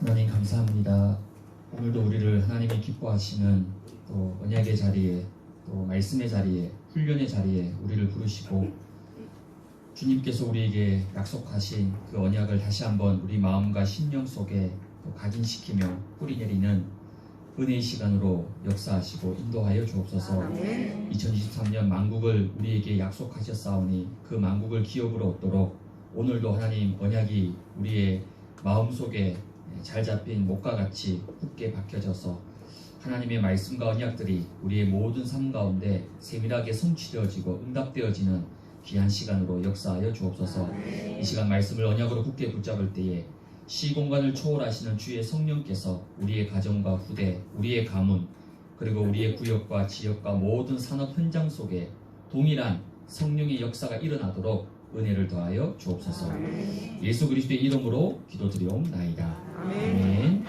하나님 감사합니다. 오늘도 우리를 하나님이 기뻐하시는 또 언약의 자리에, 또 말씀의 자리에, 훈련의 자리에 우리를 부르시고 주님께서 우리에게 약속하신 그 언약을 다시 한번 우리 마음과 심령 속에 또 각인시키며 뿌리내리는 은혜의 시간으로 역사하시고 인도하여 주옵소서. 2023년 만국을 우리에게 약속하셨사오니 그 만국을 기업으로 얻도록 오늘도 하나님 언약이 우리의 마음속에 잘 잡힌 목과 같이 굳게 박혀져서 하나님의 말씀과 언약들이 우리의 모든 삶 가운데 세밀하게 성취되어지고 응답되어지는 귀한 시간으로 역사하여 주옵소서. 이 시간 말씀을 언약으로 굳게 붙잡을 때에 시공간을 초월하시는 주의 성령께서 우리의 가정과 후대, 우리의 가문, 그리고 우리의 구역과 지역과 모든 산업 현장 속에 동일한 성령의 역사가 일어나도록 은혜를 더하여 주옵소서. 예수 그리스도의 이름으로 기도드리옵나이다. 아멘.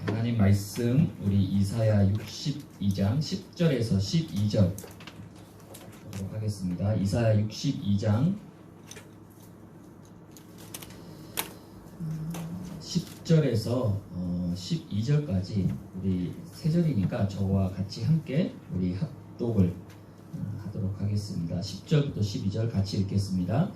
하나님 말씀 우리 이사야 62장 10절에서 12절 보도록 하겠습니다. 이사야 62장 10절에서 12절까지 우리 세 절이니까 저와 같이 함께 우리 합독을 하도록 하겠습니다. 10절부터 12절 같이 읽겠습니다.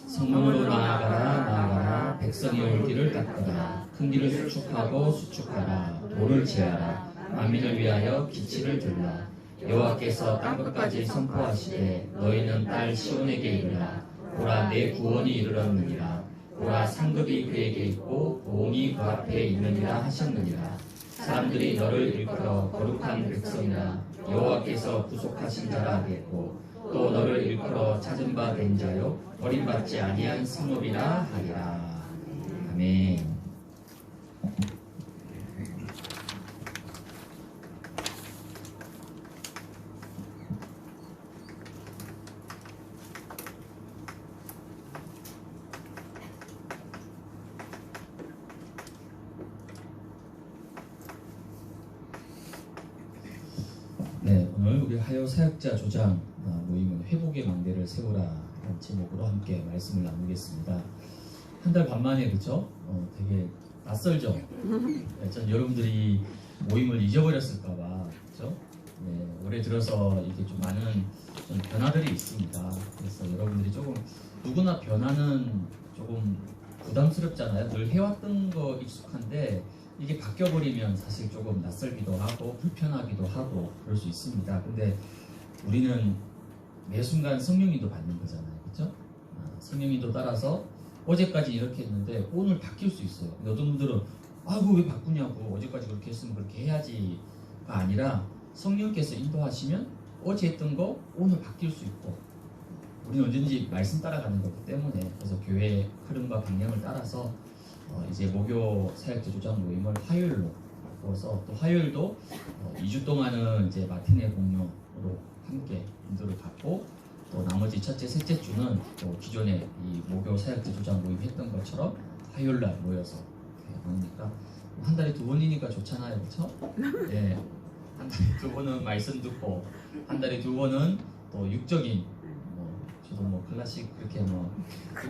성문으로 나아가라 백성이 올 길을 닦아라. 큰 길을 수축하라. 돌을 제하라. 만민을 위하여 기치를 들라. 여호와께서 땅끝까지 선포하시되 너희는 딸 시온에게 이르라. 보라 내 구원이 이르렀느니라. 보라 상급이 그에게 있고 보응이 그 앞에 있느니라 하셨느니라. 사람들이 너를 일컬어 거룩한 백성이라 여호와께서 구속하신 자라 하겠고 또 너를 일컬어 찾은 바 된 자요 버림받지 아니한 성읍이라 하리라. 아멘. 네, 오늘 우리 하여 사역자 조장 모임은 회복의 망대를 세우라 라는 제목으로 함께 말씀을 나누겠습니다. 한 달 반 만에 그쵸? 되게 낯설죠? 네, 전 여러분들이 모임을 잊어버렸을까봐 그쵸? 네, 올해 들어서 이게 좀 많은 좀 변화들이 있습니다. 그래서 여러분들이 조금 누구나 변화는 조금 부담스럽잖아요. 늘 해왔던 거 익숙한데 이게 바뀌어버리면 사실 조금 낯설기도 하고 불편하기도 하고 그럴 수 있습니다. 근데 우리는 매 순간 성령인도 받는 거잖아요. 그렇죠? 성령인도 따라서 어제까지 이렇게 했는데 오늘 바뀔 수 있어요. 근데 어떤 분들은 그거 왜 바꾸냐고 어제까지 그렇게 했으면 그렇게 해야지가 아니라 성령께서 인도하시면 어제 했던 거 오늘 바뀔 수 있고 우리는 언제든지 말씀 따라가는 거기 때문에 그래서 교회의 흐름과 방향을 따라서 이제 목요 사역자 조장 모임을 화요일로 바꿔서 또 화요일도 2주 동안은 이제 마티네 공연으로 함께 인도를 받고 또 나머지 첫째, 셋째 주는 또 기존에 이 목요 사역자 조장 모임 했던 것처럼 화요일날 모여서 하니까 한 달에 2번이니까 좋잖아요, 그렇죠? 네, 한 달에 2번은 말씀 듣고 한 달에 2번은 또 육적인 저도 클래식 그렇게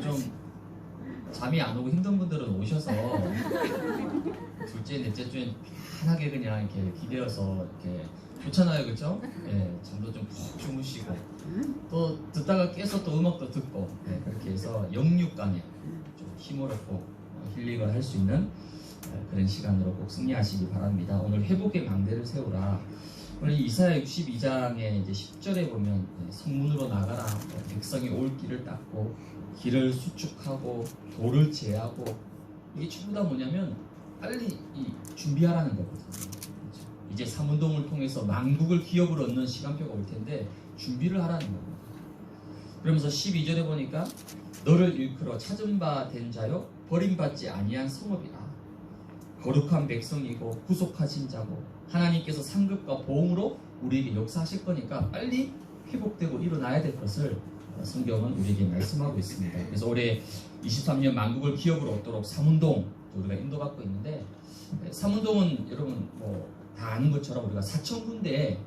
좀 잠이 안 오고 힘든 분들은 오셔서 둘째, 넷째 주엔 편하게 그냥 이렇게 기대어서 이렇게 좋잖아요, 그렇죠? 예, 잠도 좀 푹 주무시고 또 듣다가 깨서 또 음악도 듣고 그렇게 해서 영육간에 좀 힘을 얻고 힐링을 할 수 있는 그런 시간으로 꼭 승리하시기 바랍니다. 오늘 회복의 망대를 세우라. 오늘 이사야 62장의 이제 10절에 보면 성문으로 나가라. 백성이 올 길을 닦고 길을 수축하고 돌을 제하고 이게 전부 다 뭐냐면 빨리 준비하라는 거거든요. 그렇죠? 이제 삼운동을 통해서 만국을 기업으로 얻는 시간표가 올 텐데 준비를 하라는 겁니다. 그러면서 12절에 보니까 너를 일컬어 찾은 바 된 자요 버림받지 아니한 성읍이라. 거룩한 백성이고 구속하신 자고 하나님께서 상급과 보응으로 우리에게 역사하실 거니까 빨리 회복되고 일어나야 될 것을 성경은 우리에게 말씀하고 있습니다. 그래서 올해 23년 만국을 기업으로 얻도록 삼운동 우리가 인도받고 있는데 삼운동은 여러분 다 아는 것처럼 우리가 4,000군데에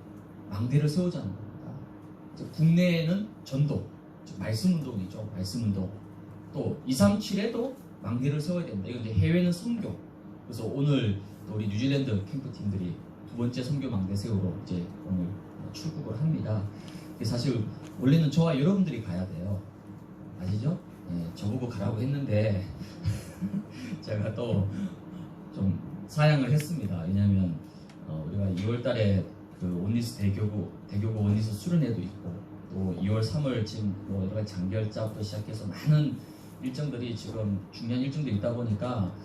망대를 세우자는 겁니다. 국내에는 전도, 말씀운동이죠. 말씀운동. 또 237에도 망대를 세워야 됩니다. 이건 이제 해외는 선교. 그래서 오늘 우리 뉴질랜드 캠프팀들이 두 번째 선교 망대 세우러 이제 오늘 출국을 합니다. 사실 원래는 저와 여러분들이 가야 돼요. 아시죠? 예, 저보고 가라고 했는데 제가 또 좀 사양을 했습니다. 왜냐하면 우리가 2월달에 그 온리스 대교구 온리스 수련회도 있고 또 2월 3월 지금 뭐 여러 가지 장결자부터 시작해서 많은 일정들이 지금 중요한 일정들이 있다 보니까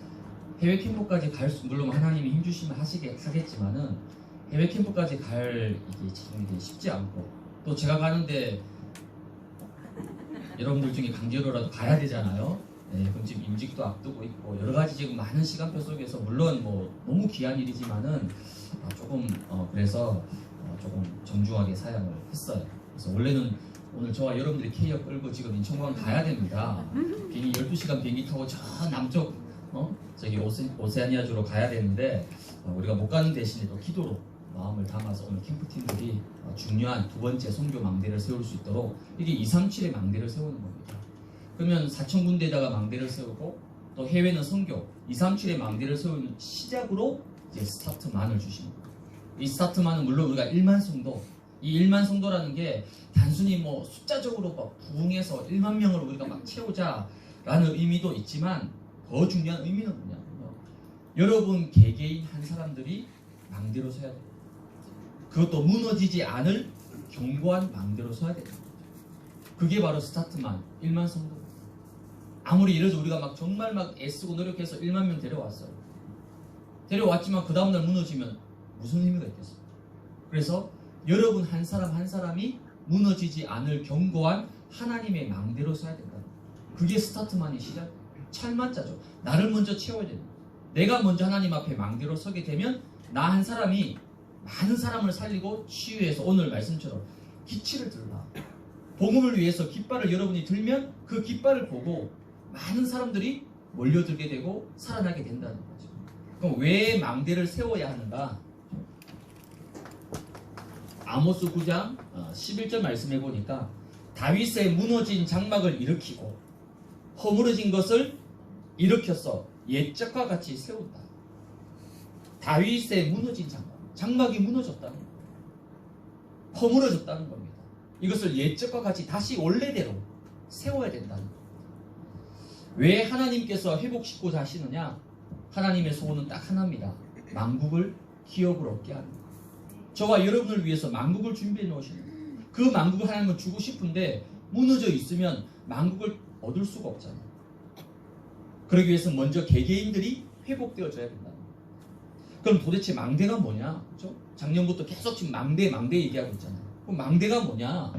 해외 캠프까지 갈 수, 물론 하나님이 힘주시면 하겠지만은 해외 캠프까지 갈 이게 참 이게 쉽지 않고 또 제가 가는데 여러분들 중에 강제로라도 가야 되잖아요. 네, 그럼 지금 임직도 앞두고 있고 여러 가지 지금 많은 시간표 속에서 물론 뭐 너무 귀한 일이지만은 조금 그래서 조금 정중하게 사양을 했어요. 그래서 원래는 오늘 저와 여러분들이 캐리어 끌고 지금 인천공항 가야 됩니다. 비행기 12시간 비행기 타고 저 남쪽 저기 오세아니아주로 가야 되는데 우리가 못 가는 대신에 또 기도로 마음을 담아서 오늘 캠프팀들이 중요한 두 번째 선교 망대를 세울 수 있도록 이게 237의 망대를 세우는 겁니다. 그러면 4,000군데에다가 망대를 세우고 또 해외는 선교 237의 망대를 세우는 시작으로 이제 스타트만을 주시는 거예요. 이 스타트만은 물론 우리가 1만 성도, 이 1만 성도라는 게 단순히 뭐 숫자적으로 막 부흥해서 1만 명을 우리가 막 채우자라는 의미도 있지만 더 중요한 의미는 뭐냐면요. 여러분 개개인 한 사람들이 망대로 서야 돼요. 그것도 무너지지 않을 견고한 망대로 서야 돼요. 그게 바로 스타트만 1만 성도. 아무리 예를 들어 우리가 막 정말 막 애쓰고 노력해서 1만 명 데려왔어요. 데려왔지만 그 다음날 무너지면 무슨 의미가 있겠어요? 그래서 여러분 한 사람 한 사람이 무너지지 않을 견고한 하나님의 망대로 서야 된다. 그게 스타트만의 시작. 찰만자죠. 나를 먼저 채워야 된다. 내가 먼저 하나님 앞에 망대로 서게 되면 나 한 사람이 많은 사람을 살리고 치유해서 오늘 말씀처럼 기치를 들라. 복음을 위해서 깃발을 여러분이 들면 그 깃발을 보고 많은 사람들이 몰려들게 되고 살아나게 된다는 거죠. 그럼 왜 망대를 세워야 하는가? 아모스 9장 11절 말씀해 보니까 다윗의 무너진 장막을 일으키고 허물어진 것을 일으켜서 옛적과 같이 세운다. 다윗의 무너진 장막이 무너졌다는 거예요. 허물어졌다는 겁니다. 이것을 옛적과 같이 다시 원래대로 세워야 된다는 겁니다. 왜 하나님께서 회복시키고자 하시느냐? 하나님의 소원은 딱 하나입니다. 만국을 기업을 얻게 하는 거예요. 저와 여러분을 위해서 만국을 준비해 놓으시는 거예요. 그 만국을 하나님은 주고 싶은데 무너져 있으면 만국을 얻을 수가 없잖아요. 그러기 위해서 먼저 개개인들이 회복되어져야 된다. 그럼 도대체 망대가 뭐냐? 그렇죠? 작년부터 계속 지금 망대 얘기하고 있잖아요. 그럼 망대가 뭐냐?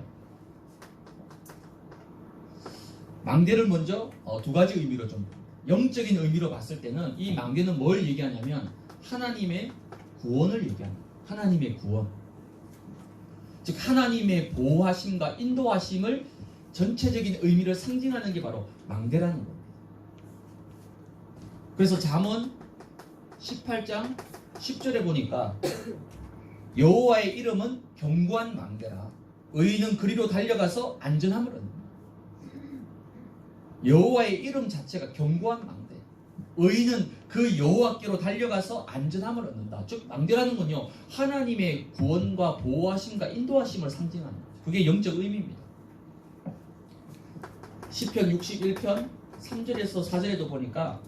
망대를 먼저 두 가지 의미로 좀 영적인 의미로 봤을 때는 이 망대는 뭘 얘기하냐면 하나님의 구원을 얘기합니다. 하나님의 구원. 즉 하나님의 보호하심과 인도하심을 전체적인 의미를 상징하는 게 바로 망대라는 겁니다. 그래서 잠언 18장 10절에 보니까 여호와의 이름은 견고한 망대라. 의인은 그리로 달려가서 안전함을 얻는다. 여호와의 이름 자체가 견고한 망대. 의인은 그 여호와께로 달려가서 안전함을 얻는다. 즉 망대라는 건요 하나님의 구원과 보호하심과 인도하심을 상징하는 거죠. 그게 영적 의미입니다. 시편 61편 3절에서 4절에도 보니까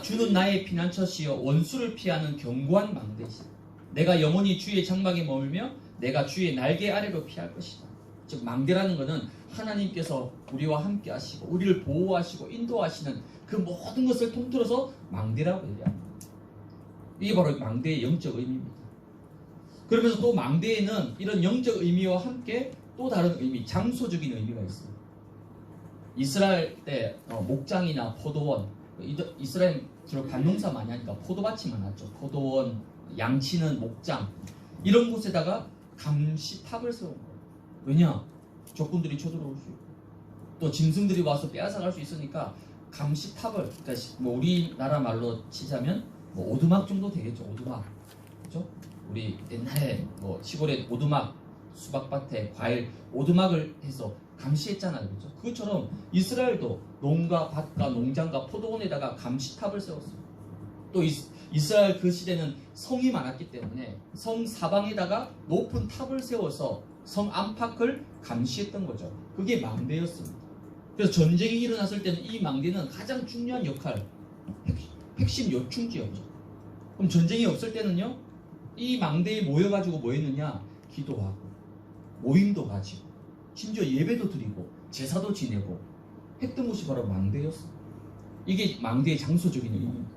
주는 나의 피난처시여 원수를 피하는 견고한 망대시다. 내가 영원히 주의 장막에 머물며 내가 주의 날개 아래로 피할 것이다. 즉 망대라는 것은 하나님께서 우리와 함께 하시고 우리를 보호하시고 인도하시는 그 모든 것을 통틀어서 망대라고 얘기합니다. 이게 바로 망대의 영적 의미입니다. 그러면서 또 망대에는 이런 영적 의미와 함께 또 다른 의미, 장소적인 의미가 있습니다. 이스라엘 때 목장이나 포도원, 이스라엘 주로 밭농사 많이 하니까 포도밭이 많았죠. 포도원, 양치는 목장, 이런 곳에다가 감시탑을 세운 거예요. 왜냐? 적군들이 쳐들어올 수 있고 또 짐승들이 와서 빼앗아갈 수 있으니까 감시탑을, 그러니까 뭐 우리나라 말로 치자면 뭐 오두막 정도 되겠죠. 오두막, 그렇죠? 우리 옛날에 뭐 시골에 오두막, 수박밭에 과일 오두막을 해서 감시했잖아요. 그렇죠? 그것처럼 이스라엘도 농가, 밭과 농장과 포도원에다가 감시탑을 세웠어요. 또 이스라엘 그 시대는 성이 많았기 때문에 성 사방에다가 높은 탑을 세워서 성 안팎을 감시했던 거죠. 그게 망대였습니다. 그래서 전쟁이 일어났을 때는 이 망대는 가장 중요한 역할, 핵심 요충지였죠. 그럼 전쟁이 없을 때는요, 이 망대에 모여가지고 뭐 했느냐? 기도하고 모임도 가지고 심지어 예배도 드리고 제사도 지내고 했던 곳이 바로 망대였어요. 이게 망대의 장소적인 의미입니다.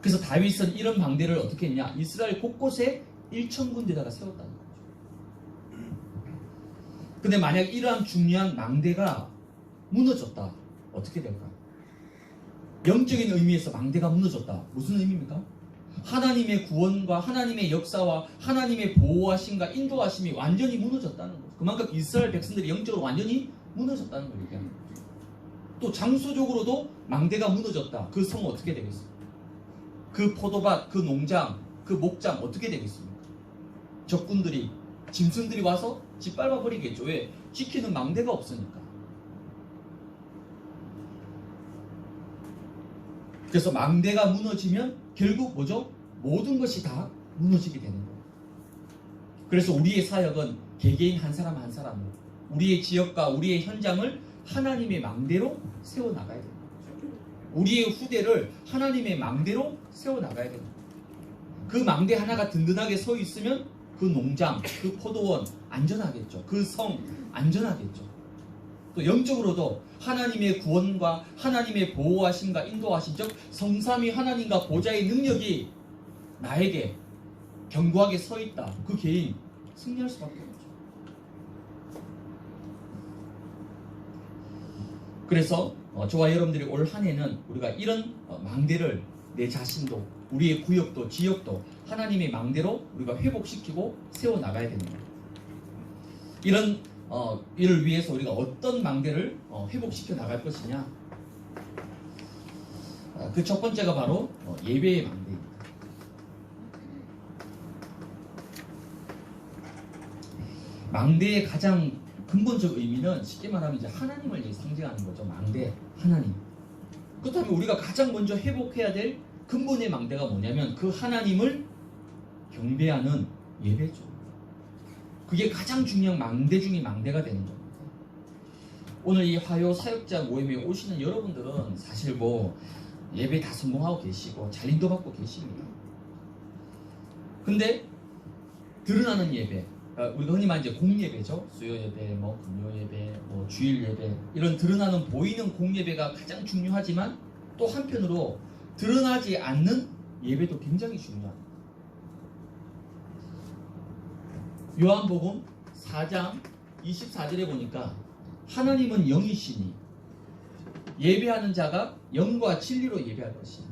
그래서 다윗은 이런 망대를 어떻게 했냐? 이스라엘 곳곳에 1,000군데다가 세웠다는 거죠. 근데 만약 이러한 중요한 망대가 무너졌다, 어떻게 될까요? 영적인 의미에서 망대가 무너졌다. 무슨 의미입니까? 하나님의 구원과 하나님의 역사와 하나님의 보호하심과 인도하심이 완전히 무너졌다는 거죠. 그만큼 이스라엘 백성들이 영적으로 완전히 무너졌다는 걸 얘기합니다. 또 장소적으로도 망대가 무너졌다. 그 성 어떻게 되겠어요? 그 포도밭, 그 농장, 그 목장 어떻게 되겠습니까? 적군들이, 짐승들이 와서 짓밟아 버리겠죠. 왜? 지키는 망대가 없으니까. 그래서 망대가 무너지면 결국 뭐죠? 모든 것이 다 무너지게 되는 거예요. 그래서 우리의 사역은 개개인 한 사람 한 사람으로 우리의 지역과 우리의 현장을 하나님의 망대로 세워나가야 됩니다. 우리의 후대를 하나님의 망대로 세워나가야 됩니다. 그 망대 하나가 든든하게 서 있으면 그 농장, 그 포도원 안전하겠죠. 그 성 안전하겠죠. 또 영적으로도 하나님의 구원과 하나님의 보호하심과 인도하심, 즉 성삼위 하나님과 보좌의 능력이 나에게 견고하게 서 있다. 그 개인 승리할 수밖에 없죠. 그래서 저와 여러분들이 올 한 해는 우리가 이런 망대를 내 자신도 우리의 구역도 지역도 하나님의 망대로 우리가 회복시키고 세워나가야 되는 거예요. 이런 이를 위해서 우리가 어떤 망대를 회복시켜 나갈 것이냐, 그 첫 번째가 바로 예배의 망대입니다. 망대의 가장 근본적 의미는 쉽게 말하면 이제 하나님을 상징하는 거죠. 망대, 하나님. 그렇다면 우리가 가장 먼저 회복해야 될 근본의 망대가 뭐냐면 그 하나님을 경배하는 예배죠. 그게 가장 중요한 망대 중의 망대가 되는 겁니다. 오늘 이 화요 사역자 모임에 오시는 여러분들은 사실 뭐 예배 다 성공하고 계시고 잘 인도받고 계십니다. 근데 드러나는 예배, 우리가 흔히 말하는 이제 공예배죠. 수요 예배, 뭐 금요 예배, 뭐 주일 예배, 이런 드러나는 보이는 공예배가 가장 중요하지만 또 한편으로 드러나지 않는 예배도 굉장히 중요합니다. 요한복음 4장 24절에 보니까 하나님은 영이시니 예배하는 자가 영과 진리로 예배할 것이니,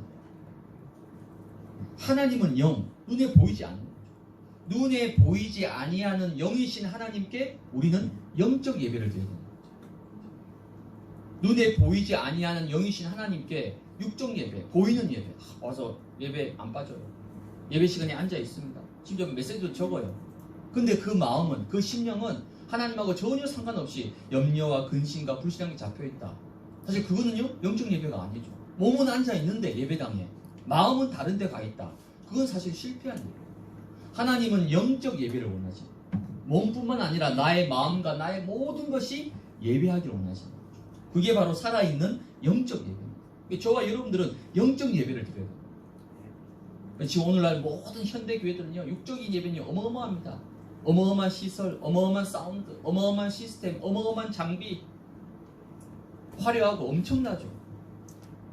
하나님은 영, 눈에 보이지 않는 거죠. 눈에 보이지 아니하는 영이신 하나님께 우리는 영적 예배를 드려야 됩니다. 눈에 보이지 아니하는 영이신 하나님께 육적 예배, 보이는 예배, 와서 예배 안 빠져요. 예배 시간에 앉아 있습니다. 심지어 메시지도 적어요. 근데 그 마음은, 그 심령은 하나님하고 전혀 상관없이 염려와 근심과 불신앙이 잡혀있다. 사실 그거는요, 영적 예배가 아니죠. 몸은 앉아 있는데 예배당에 마음은 다른 데 가 있다. 그건 사실 실패한 예배. 하나님은 영적 예배를 원하지. 몸뿐만 아니라 나의 마음과 나의 모든 것이 예배하기를 원하시는 거죠. 그게 바로 살아있는 영적 예배입니다. 저와 여러분들은 영적 예배를 드려야 됩니다. 지금 오늘날 모든 현대교회들은요, 육적인 예배는 어마어마합니다. 어마어마한 시설, 어마어마한 사운드, 어마어마한 시스템, 어마어마한 장비, 화려하고 엄청나죠.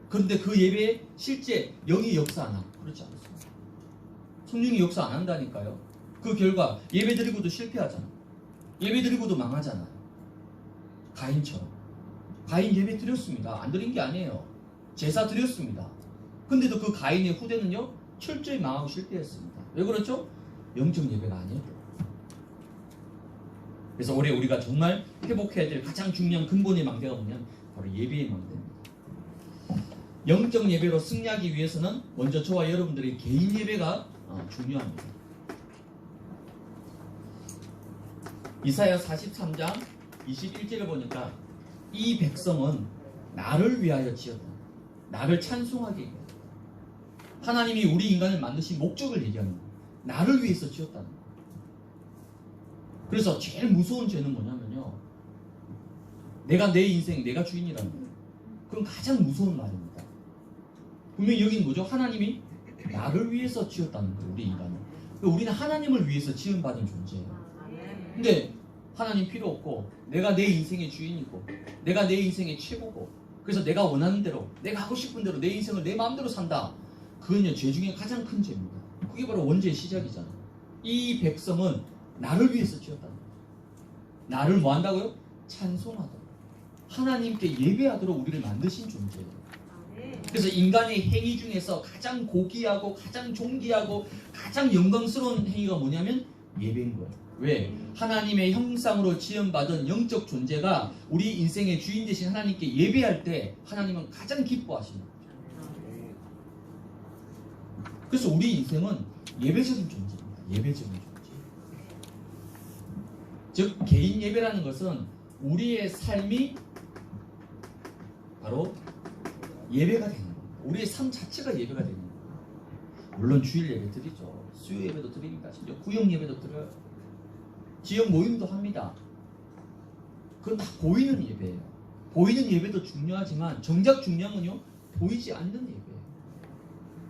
그런데 그 예배에 실제 영이 역사하나? 그렇지 않습니다. 성령이 역사 안 한다니까요. 그 결과 예배 드리고도 실패하잖아. 예배 드리고도 망하잖아요. 가인처럼. 가인 예배 드렸습니다. 안 드린 게 아니에요. 제사 드렸습니다. 근데도 그 가인의 후대는요, 철저히 망하고 실패했습니다. 왜 그렇죠? 영적 예배가 아니에요. 그래서 올해 우리가 정말 회복해야 될 가장 중요한 근본의 망대가 뭐냐면 바로 예배의 망대입니다. 영적 예배로 승리하기 위해서는 먼저 저와 여러분들의 개인 예배가 중요합니다. 이사야 43장 21절을 보니까 이 백성은 나를 위하여 지었다. 나를 찬송하게. 하나님이 우리 인간을 만드신 목적을 얘기하는 거예요. 나를 위해서 지었다는 거예요. 그래서 제일 무서운 죄는 뭐냐면요, 내가 내 인생 내가 주인이라는 거예요. 그건 가장 무서운 말입니다. 분명히 여기는 뭐죠? 하나님이 나를 위해서 지었다는 거예요. 우리 인간은. 우리는 하나님을 위해서 지음받은 존재예요. 근데 하나님 필요 없고 내가 내 인생의 주인이고 내가 내 인생의 최고고 그래서 내가 원하는 대로 내가 하고 싶은 대로 내 인생을 내 마음대로 산다. 그건요 죄 중에 가장 큰 죄입니다. 그게 바로 원죄의 시작이잖아요. 이 백성은 나를 위해서 지었다는 거예요. 나를 뭐 한다고요? 찬송하도록 하나님께 예배하도록 우리를 만드신 존재예요. 그래서 인간의 행위 중에서 가장 고귀하고 가장 존귀하고 가장 영광스러운 행위가 뭐냐면 예배인 거예요. 왜? 하나님의 형상으로 지음받은 영적 존재가 우리 인생의 주인 되신 하나님께 예배할 때 하나님은 가장 기뻐하십니다. 그래서 우리 인생은 예배적인 존재입니다. 예배적인 존재. 즉 개인 예배라는 것은 우리의 삶이 바로 예배가 되는 겁니다. 우리의 삶 자체가 예배가 되는 겁니다. 물론 주일 예배 드리죠. 수요 예배도 드립니다. 심지어 구역 예배도 드려요. 지역 모임도 합니다. 그건 다 보이는 예배예요. 보이는 예배도 중요하지만 정작 중요한 건요 보이지 않는 예배예요.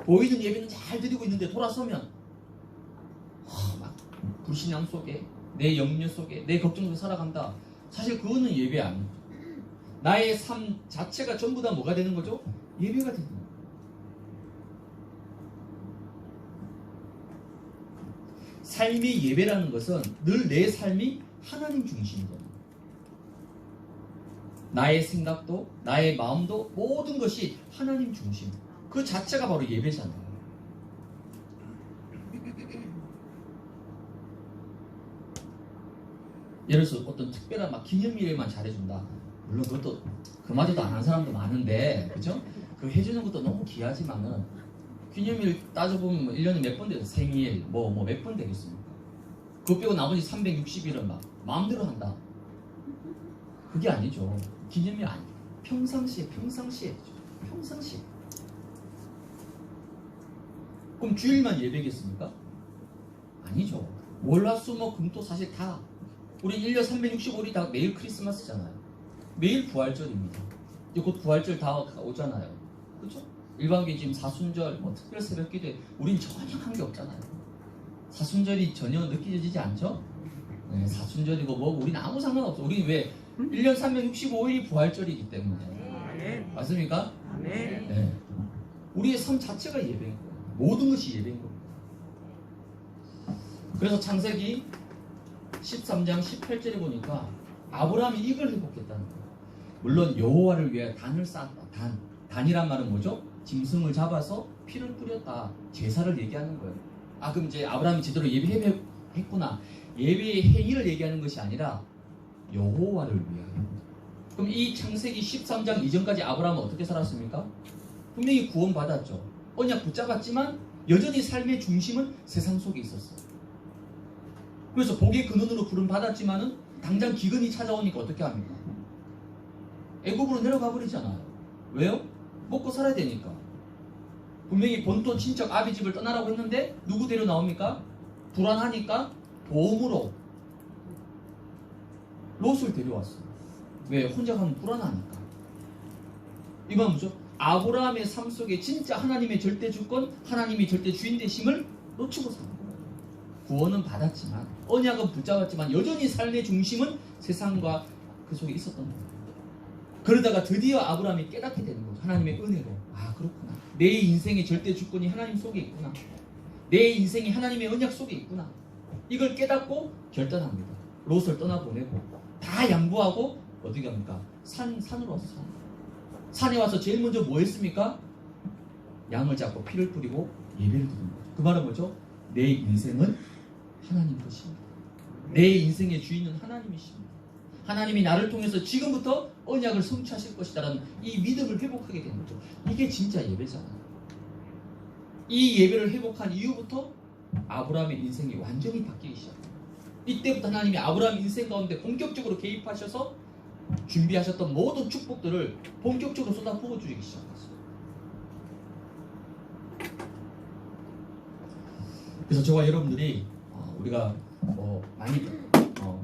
보이는 예배는 잘 드리고 있는데 돌아서면 막 불신앙 속에 내 염려 속에 내 걱정 속에 살아간다. 사실 그거는 예배 아니에요. 나의 삶 자체가 전부 다 뭐가 되는 거죠? 예배가 되는 거예요. 삶의 예배라는 것은 늘 내 삶이 하나님 중심이다. 나의 생각도 나의 마음도 모든 것이 하나님 중심. 그 자체가 바로 예배잖아요. 예를 들어서 어떤 특별한 막 기념일에만 잘해준다. 물론 그것도 그마저도 안 한 사람도 많은데, 그죠? 그 해주는 것도 너무 귀하지만은 기념일 따져보면 1년에 몇 번 되죠? 생일 뭐 몇 번 되겠습니까? 그거 빼고 나머지 360일은 막 마음대로 한다. 그게 아니죠. 기념일 아니에요. 평상시에 평상시에. 그럼 주일만 예배겠습니까? 아니죠. 월화수목금토 사실 다 우리 1년 365일이 다 매일 크리스마스잖아요. 매일 부활절입니다. 이제 곧 부활절 다 오잖아요. 그렇죠? 일반기 지금 사순절, 특별 새벽기도에 우린 전혀 관계 없잖아요. 사순절이 전혀 느껴지지 않죠? 네, 사순절이고 우리는 아무 상관없어. 우리는 왜 1년 365일이 부활절이기 때문에. 맞습니까? 네. 우리의 삶 자체가 예배인 거예요. 모든 것이 예배인 겁니다. 그래서 창세기 13장 18절에 보니까 아브라함이 이걸 회복했다는 거예요. 물론 여호와를 위해 단을 쌓았다. 단이란 말은 뭐죠? 짐승을 잡아서 피를 뿌렸다. 제사를 얘기하는 거예요. 그럼 이제 아브라함이 제대로 예배했구나. 예배의 행위를 얘기하는 것이 아니라 여호와를 위하여. 그럼 이 창세기 13장 이전까지 아브라함은 어떻게 살았습니까? 분명히 구원받았죠. 언약 붙잡았지만 여전히 삶의 중심은 세상 속에 있었어요. 그래서 복의 근원으로 부름 받았지만은 당장 기근이 찾아오니까 어떻게 합니까? 애굽으로 내려가 버리잖아요. 왜요? 먹고 살아야 되니까. 분명히 본토 친척 아비 집을 떠나라고 했는데 누구 데려 나옵니까? 불안하니까 보험으로 롯을 데려왔어요. 왜? 혼자 가면 불안하니까. 이건 뭐죠? 아브라함의 삶 속에 진짜 하나님의 절대 주권, 하나님이 절대 주인 되심을 놓치고 사는 거예요. 구원은 받았지만, 언약은 붙잡았지만 여전히 삶의 중심은 세상과 그 속에 있었던 거예요. 그러다가 드디어 아브라함이 깨닫게 되는 거죠. 하나님의 은혜로. 그렇구나. 내 인생의 절대 주권이 하나님 속에 있구나. 내 인생이 하나님의 언약 속에 있구나. 이걸 깨닫고 결단합니다. 롯을 떠나보내고 다 양보하고 어떻게 합니까? 산으로 와서 산에 와서 제일 먼저 뭐 했습니까? 양을 잡고 피를 뿌리고 예배를 드린 거죠. 그 말은 뭐죠? 내 인생은 하나님 것입니다. 내 인생의 주인은 하나님이십니다. 하나님이 나를 통해서 지금부터 언약을 성취하실 것이다라는 이 믿음을 회복하게 되는 거죠. 이게 진짜 예배잖아요. 이 예배를 회복한 이후부터 아브라함의 인생이 완전히 바뀌기 시작합니다. 이때부터 하나님이 아브라함 인생 가운데 본격적으로 개입하셔서 준비하셨던 모든 축복들을 본격적으로 쏟아부어 주기 시작했어요. 그래서 저와 여러분들이 우리가 많이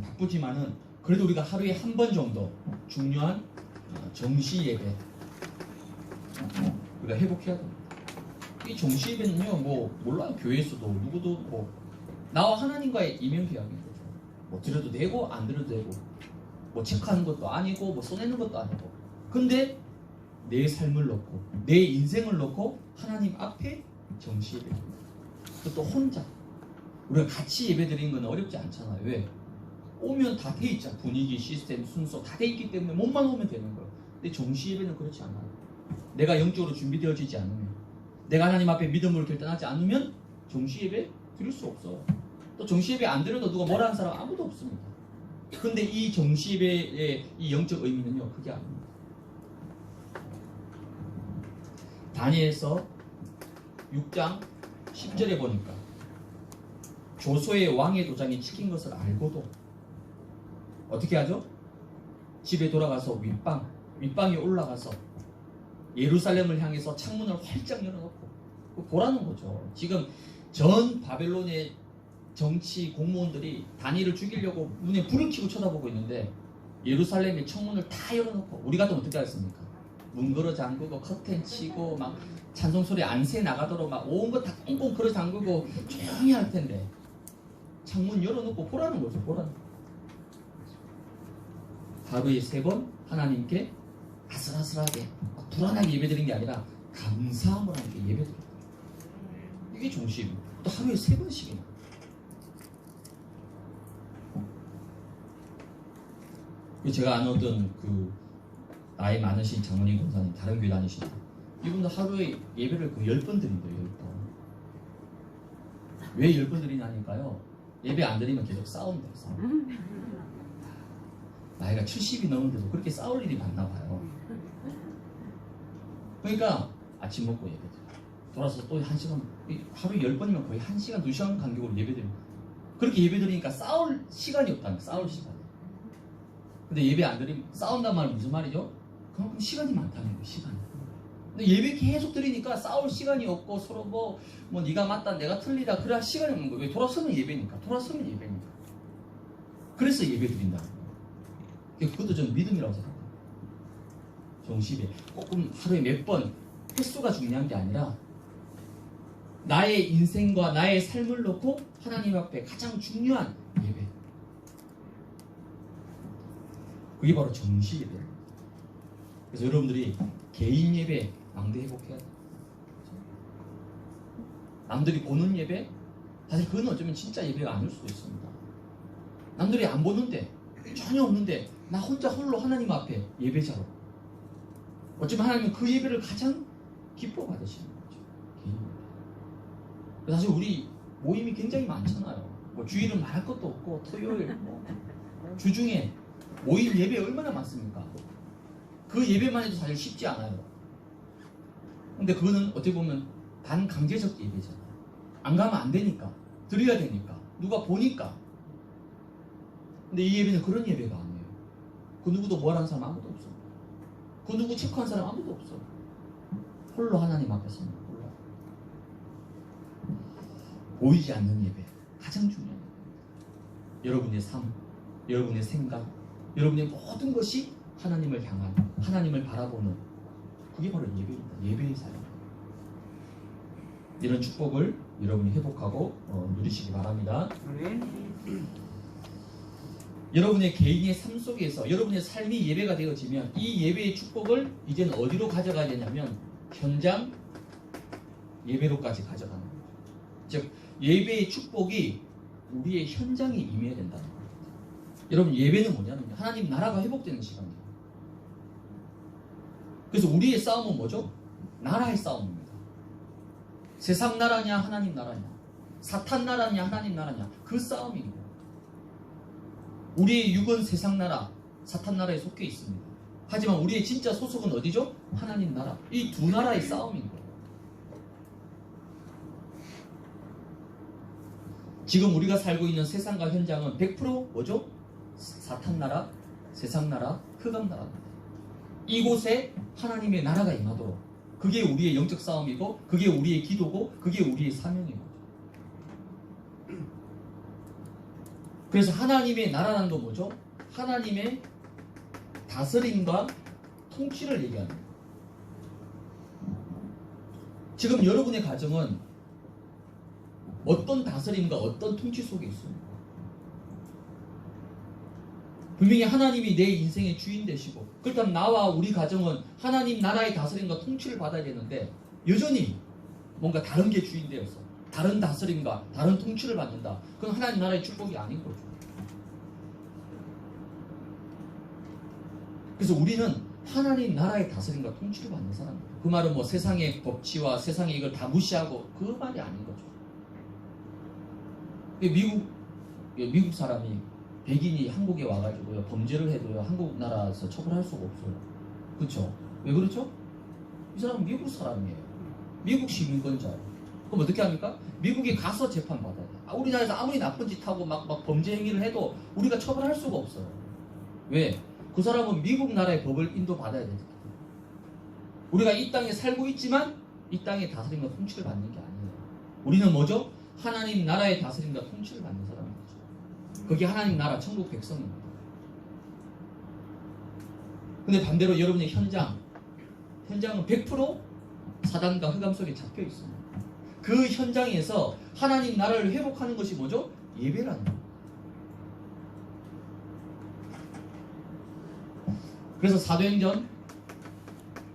바쁘지만은 그래도 우리가 하루에 한 번 정도 중요한 정시 예배 우리가 회복해야 됩니다. 이 정시 예배는요, 몰라요. 교회에서도 누구도 나와 하나님과의 이면 계약인 거죠. 드려도 되고 안 드려도 되고 체크하는 것도 아니고 써내는 것도 아니고, 근데 내 삶을 놓고 내 인생을 놓고 하나님 앞에 정시 예배, 또 혼자 우리가 같이 예배 드리는 건 어렵지 않잖아요. 왜? 오면 다 돼 있잖아. 분위기, 시스템, 순서 다 돼 있기 때문에 몸만 오면 되는 거예요. 근데 정시 예배는 그렇지 않아요. 내가 영적으로 준비되어지지 않으면, 내가 하나님 앞에 믿음으로 결단하지 않으면 정시 예배 드릴 수 없어요. 또 정시 예배 안 드려도 누가 뭐라 하는 사람 아무도 없습니다. 근데 이 정시 예배의 이 영적 의미는요, 그게 아닙니다. 다니엘서 6장 10절에 보니까 조소의 왕의 도장이 찍힌 것을 알고도 어떻게 하죠? 집에 돌아가서 윗방에 올라가서 예루살렘을 향해서 창문을 활짝 열어놓고 보라는 거죠. 지금 전 바벨론의 정치 공무원들이 다니엘을 죽이려고 눈에 불을 켜고 쳐다보고 있는데 예루살렘의 창문을 다 열어놓고, 우리 같으면 어떻게 하겠습니까? 문 걸어 잠그고 커튼 치고 막 찬송 소리 안 새 나가도록 막 온 거 다 꽁꽁 걸어 잠그고 조용히 할 텐데 창문 열어놓고 보라는 거죠. 보라는 거. 하루에 3번 하나님께 아슬아슬하게 불안하게 예배드린 게 아니라 감사함을 함께 예배드려요. 이게 정시입니다. 또 하루에 3번씩이나. 제가 아는 어떤 나이 많으신 장모님 권사님, 다른 교회 다니시는 이분도 하루에 예배를 10번 드린대요. 10번. 왜 10번 드리냐니까요, 예배 안 드리면 계속 싸운대요. 나이가 70이 넘은데도 그렇게 싸울 일이 많나 봐요. 그러니까 아침 먹고 예배 드려요. 돌아서 또 1시간, 하루에 10번이면 거의 1시간, 2시간 간격으로 예배 드려요. 그렇게 예배 드리니까 싸울 시간이 없다는 거예요. 싸울 시간이. 근데 예배 안 드리면 싸운단 말은 무슨 말이죠? 그만큼 시간이 많다는 거예요. 시간이. 근데 예배 계속 드리니까 싸울 시간이 없고 서로 네가 맞다 내가 틀리다 그래야 시간이 없는 거예요. 왜? 돌아서면 예배니까. 그래서 예배 드린다는 거예요. 그것도 저는 믿음이라고 생각합니다. 정시배 꼭 하루에 몇 번 횟수가 중요한 게 아니라 나의 인생과 나의 삶을 놓고 하나님 앞에 가장 중요한 예배, 그게 바로 정시 예배예요. 그래서 여러분들이 개인 예배 망대 회복해야 돼요. 남들이 보는 예배, 사실 그건 어쩌면 진짜 예배가 아닐 수도 있습니다. 남들이 안 보는데, 전혀 없는데 나 혼자 홀로 하나님 앞에 예배자로, 어쩌면 하나님은 그 예배를 가장 기뻐 받으시는 거죠. 개인 예배. 사실 우리 모임이 굉장히 많잖아요. 주일은 말할 것도 없고 토요일 주중에 모임 예배 얼마나 많습니까? 그 예배만 해도 사실 쉽지 않아요. 근데 그거는 어떻게 보면 반강제적 예배잖아요. 안 가면 안 되니까, 드려야 되니까, 누가 보니까. 근데 이 예배는 그런 예배가 아니에요. 그 누구도 뭐라는 사람 아무도 없어. 그 누구 체크한 사람 아무도 없어. 홀로 하나님 앞에 섭니다. 홀로. 보이지 않는 예배, 가장 중요한 예배. 여러분의 삶, 여러분의 생각, 여러분의 모든 것이 하나님을 향한, 하나님을 바라보는, 그게 바로 예배입니다. 예배의 삶. 이런 축복을 여러분이 회복하고 누리시기 바랍니다. 여러분의 개인의 삶 속에서 여러분의 삶이 예배가 되어지면 이 예배의 축복을 이제는 어디로 가져가야 되냐면 현장 예배로까지 가져가는 거예요. 즉 예배의 축복이 우리의 현장에 임해야 된다는 거예요. 여러분, 예배는 뭐냐면요, 하나님 나라가 회복되는 시간이에요. 그래서 우리의 싸움은 뭐죠? 나라의 싸움입니다. 세상 나라냐 하나님 나라냐, 사탄 나라냐 하나님 나라냐, 그 싸움인 거예요. 우리의 육은 세상 나라, 사탄 나라에 속해 있습니다. 하지만 우리의 진짜 소속은 어디죠? 하나님 나라. 이 두 나라의 싸움인 거예요. 지금 우리가 살고 있는 세상과 현장은 100% 뭐죠? 사탄 나라, 세상 나라, 흑암 나라입니다. 이곳에 하나님의 나라가 임하도록, 그게 우리의 영적 싸움이고, 그게 우리의 기도고, 그게 우리의 사명이고. 그래서 하나님의 나라라는 건 뭐죠? 하나님의 다스림과 통치를 얘기하는 거예요. 지금 여러분의 가정은 어떤 다스림과 어떤 통치 속에 있습니까? 분명히 하나님이 내 인생의 주인 되시고, 그렇다면 나와 우리 가정은 하나님 나라의 다스림과 통치를 받아야 되는데 여전히 뭔가 다른 게 주인 되어서 다른 다스림과 다른 통치를 받는다. 그건 하나님 나라의 축복이 아닌 거죠. 그래서 우리는 하나님 나라의 다스림과 통치를 받는 사람이에요. 그 말은 뭐 세상의 법치와 세상의 이걸 다 무시하고 그 말이 아닌 거죠. 미국 사람이 백인이 한국에 와가지고요 범죄를 해도요 한국 나라에서 처벌할 수가 없어요. 그렇죠? 왜 그렇죠? 이 사람은 미국 사람이에요. 미국 시민권자예요. 그럼 어떻게 합니까? 미국에 가서 재판받아야 돼요. 우리나라에서 아무리 나쁜 짓 하고 막 범죄 행위를 해도 우리가 처벌할 수가 없어요. 왜? 그 사람은 미국 나라의 법을 인도받아야 되니까. 우리가 이 땅에 살고 있지만 이 땅의 다스림과 통치를 받는 게 아니에요. 우리는 뭐죠? 하나님 나라의 다스림과 통치를 받는 사람인 거죠. 그게 하나님 나라 천국 백성입니다. 근데 반대로 여러분의 현장은 100% 사단과 흑암 속에 잡혀 있습니다. 그 현장에서 하나님 나라를 회복하는 것이 뭐죠? 예배라는 거예요. 그래서 사도행전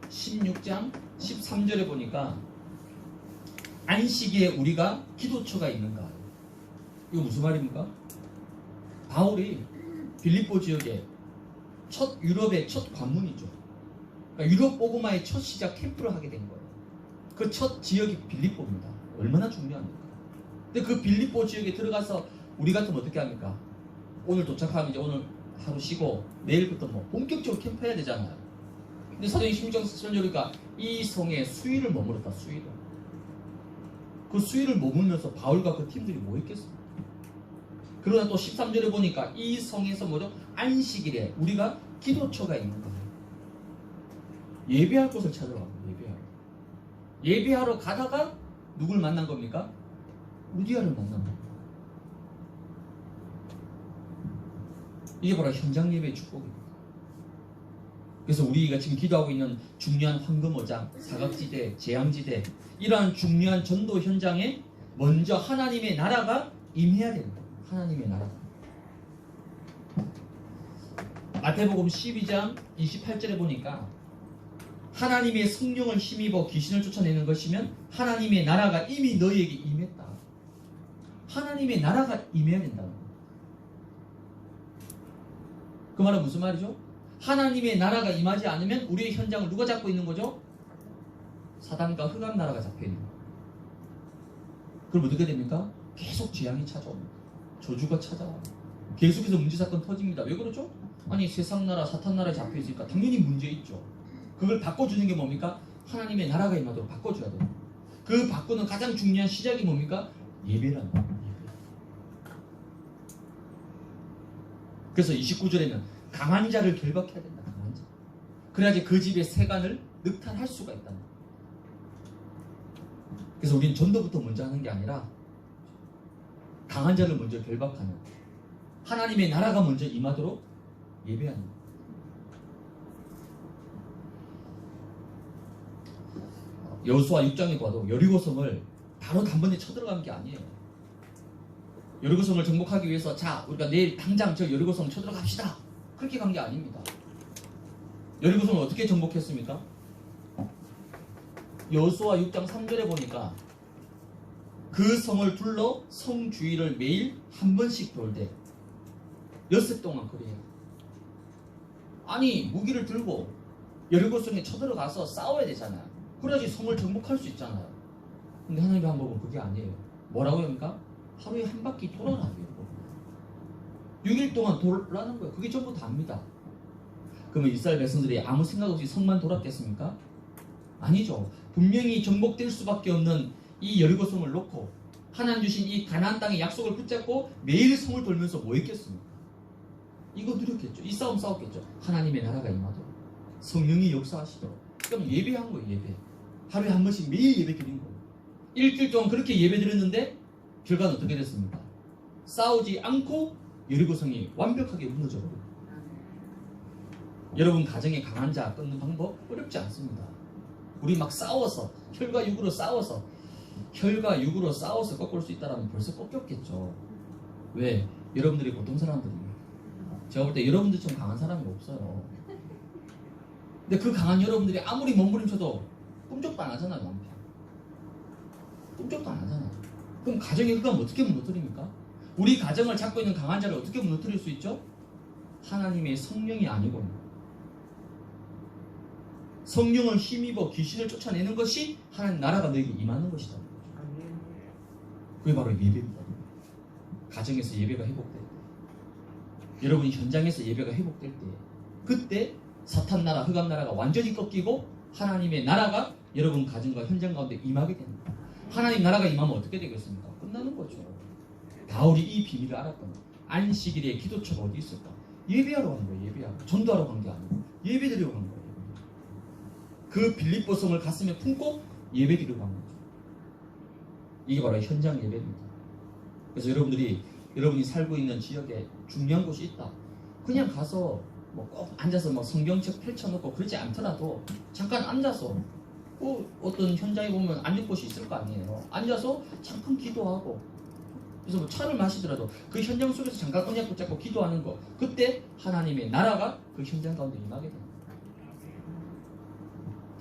16장 13절에 보니까 안식일에 우리가 기도처가 있는가? 이거 무슨 말입니까? 바울이 빌립보 지역에 유럽의 첫 관문이죠. 그러니까 유럽 복음화의 첫 시작 캠프를 하게 된 거예요. 그 첫 지역이 빌립보입니다. 얼마나 중요합니까? 근데 그 빌립보 지역에 들어가서 우리 같으면 어떻게 합니까? 오늘 도착하면 이제 오늘 하루 쉬고 내일부터 뭐 본격적으로 캠프해야 되잖아요. 근데 사도행전 16장 설교니까 이 성에 수일을 머물렀다. 수일을. 그 수일을 머물면서 바울과 그 팀들이 뭐 했겠습니까? 그러나 또 13절에 보니까 이 성에서 뭐죠? 안식일에 우리가 기도처가 있는 거예요. 예배할 곳을 찾아가고 예배하러 가다가 누굴 만난 겁니까? 루디아를 만난 겁니다. 이게 바로 현장 예배의 축복입니다. 그래서 우리가 지금 기도하고 있는 중요한 황금어장, 사각지대, 재앙지대 이러한 중요한 전도 현장에 먼저 하나님의 나라가 임해야 됩니다. 하나님의 나라가. 마태복음 12장 28절에 보니까 하나님의 성령을 힘입어 귀신을 쫓아내는 것이면 하나님의 나라가 이미 너희에게 임했다. 하나님의 나라가 임해야 된다는 거예요. 그 말은 무슨 말이죠? 하나님의 나라가 임하지 않으면 우리의 현장을 누가 잡고 있는 거죠? 사단과 흑암 나라가 잡혀 있는 거예요. 그럼 어떻게 됩니까? 계속 재앙이 찾아옵니다. 저주가 찾아와요. 계속해서 문제사건 터집니다. 왜 그러죠? 아니 세상 나라, 사탄 나라에 잡혀 있으니까 당연히 문제 있죠. 그걸 바꿔주는 게 뭡니까? 하나님의 나라가 임하도록 바꿔줘야 돼요. 그 바꾸는 가장 중요한 시작이 뭡니까? 예배라는 거예요. 그래서 29절에는 강한 자를 결박해야 된다. 강한 자. 그래야지 그 집의 세간을 늑탈할 수가 있다는 거예요. 그래서 우리는 전도부터 먼저 하는 게 아니라 강한 자를 먼저 결박하는, 하나님의 나라가 먼저 임하도록 예배하는 거예요. 여호수아 6장에 봐도 여리고성을 바로 단번에 쳐들어간 게 아니에요. 여리고성을 정복하기 위해서 자 우리가 내일 당장 저 여리고성 쳐들어갑시다 그렇게 간 게 아닙니다. 여리고성을 어떻게 정복했습니까? 여호수아 6장 3절에 보니까 그 성을 둘러 성 주위를 매일 한 번씩 돌되 엿새 동안 그래요. 아니 무기를 들고 여리고성에 쳐들어가서 싸워야 되잖아요. 그래야지 성을 정복할 수 있잖아요. 근데 하나님의 방법은 그게 아니에요. 뭐라고 합니까? 하루에 한 바퀴 돌아라고요. 6일 동안 돌라는 거예요. 그게 전부 다입니다. 그러면 이스라엘 백성들이 아무 생각 없이 성만 돌았겠습니까? 아니죠. 분명히 정복될 수밖에 없는 이 여리고성을 놓고 하나님 주신 이 가나안 땅의 약속을 붙잡고 매일 성을 돌면서 뭐 했겠습니까? 이거 누렸겠죠. 이 싸움 싸웠겠죠. 하나님의 나라가 임하도록, 성령이 역사하시도록. 그럼 예배한 거예요. 예배. 하루에 한 번씩 매일 예배 드린 거예요. 일주일 동안 그렇게 예배 드렸는데 결과는 어떻게 됐습니까? 싸우지 않고 여리고성이 완벽하게 무너져 버려요. 여러분 가정에 강한 자 끊는 방법 어렵지 않습니다. 우리 막 싸워서 혈과 육으로 싸워서 꺾을 수 있다면 벌써 꺾였겠죠. 왜? 여러분들이 보통 사람들이에요. 제가 볼 때 여러분들 좀 강한 사람이 없어요. 근데 그 강한 여러분들이 아무리 몸부림쳐도 꿈쩍도 안 하잖아요. 남편 꿈쩍도 안 하잖아요. 그럼 가정의 흑암 어떻게 무너뜨립니까? 우리 가정을 잡고 있는 강한 자를 어떻게 무너뜨릴 수 있죠? 하나님의 성령이 아니고 성령을 힘입어 귀신을 쫓아내는 것이 하나님 나라가 너에게 임하는 것이다. 그게 바로 예배입니다. 가정에서 예배가 회복될 때, 여러분이 현장에서 예배가 회복될 때, 그때 사탄 나라, 흑암 나라가 완전히 꺾이고 하나님의 나라가 여러분 가정과 현장 가운데 임하게 됩니다. 하나님 나라가 임하면 어떻게 되겠습니까? 끝나는 거죠. 바울이 이 비밀을 알았던 거예요. 안식일에 기도처가 어디 있을까? 예배하러 간 거예요. 예배하러. 전도하러 간 게 아니고 예배드리러 간 거예요. 그 빌립보성을 가슴에 품고 예배드리러 간 거죠. 이게 바로 현장 예배입니다. 그래서 여러분이 살고 있는 지역에 중요한 곳이 있다. 그냥 가서 뭐 꼭 앉아서 뭐 성경책 펼쳐놓고 그러지 않더라도 잠깐 앉아서 어떤 현장에 보면 앉을 곳이 있을 거 아니에요. 앉아서 잠깐 기도하고, 그래서 뭐 차를 마시더라도 그 현장 속에서 잠깐 언약 붙잡고 기도하는 거, 그때 하나님의 나라가 그 현장 가운데 임하게 됩니다.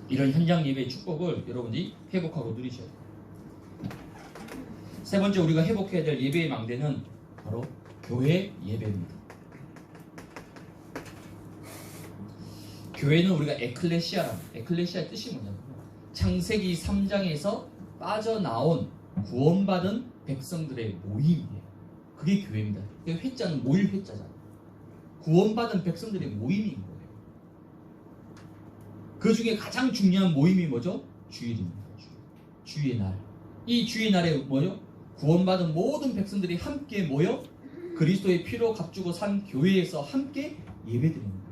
이런 현장 예배의 축복을 여러분이 회복하고 누리셔야 돼요. 세 번째 우리가 회복해야 될 예배의 망대는 바로 교회 예배입니다. 교회는 우리가 에클레시아의 뜻이 뭐냐면 창세기 3장에서 빠져나온 구원받은 백성들의 모임이에요. 그게 교회입니다. 회자는 모일 회자잖아요. 구원받은 백성들의 모임인 거예요. 그 중에 가장 중요한 모임이 뭐죠? 주일입니다. 주일의 날. 이 주일의 날에 뭐죠? 구원받은 모든 백성들이 함께 모여 그리스도의 피로 값주고 산 교회에서 함께 예배드립니다.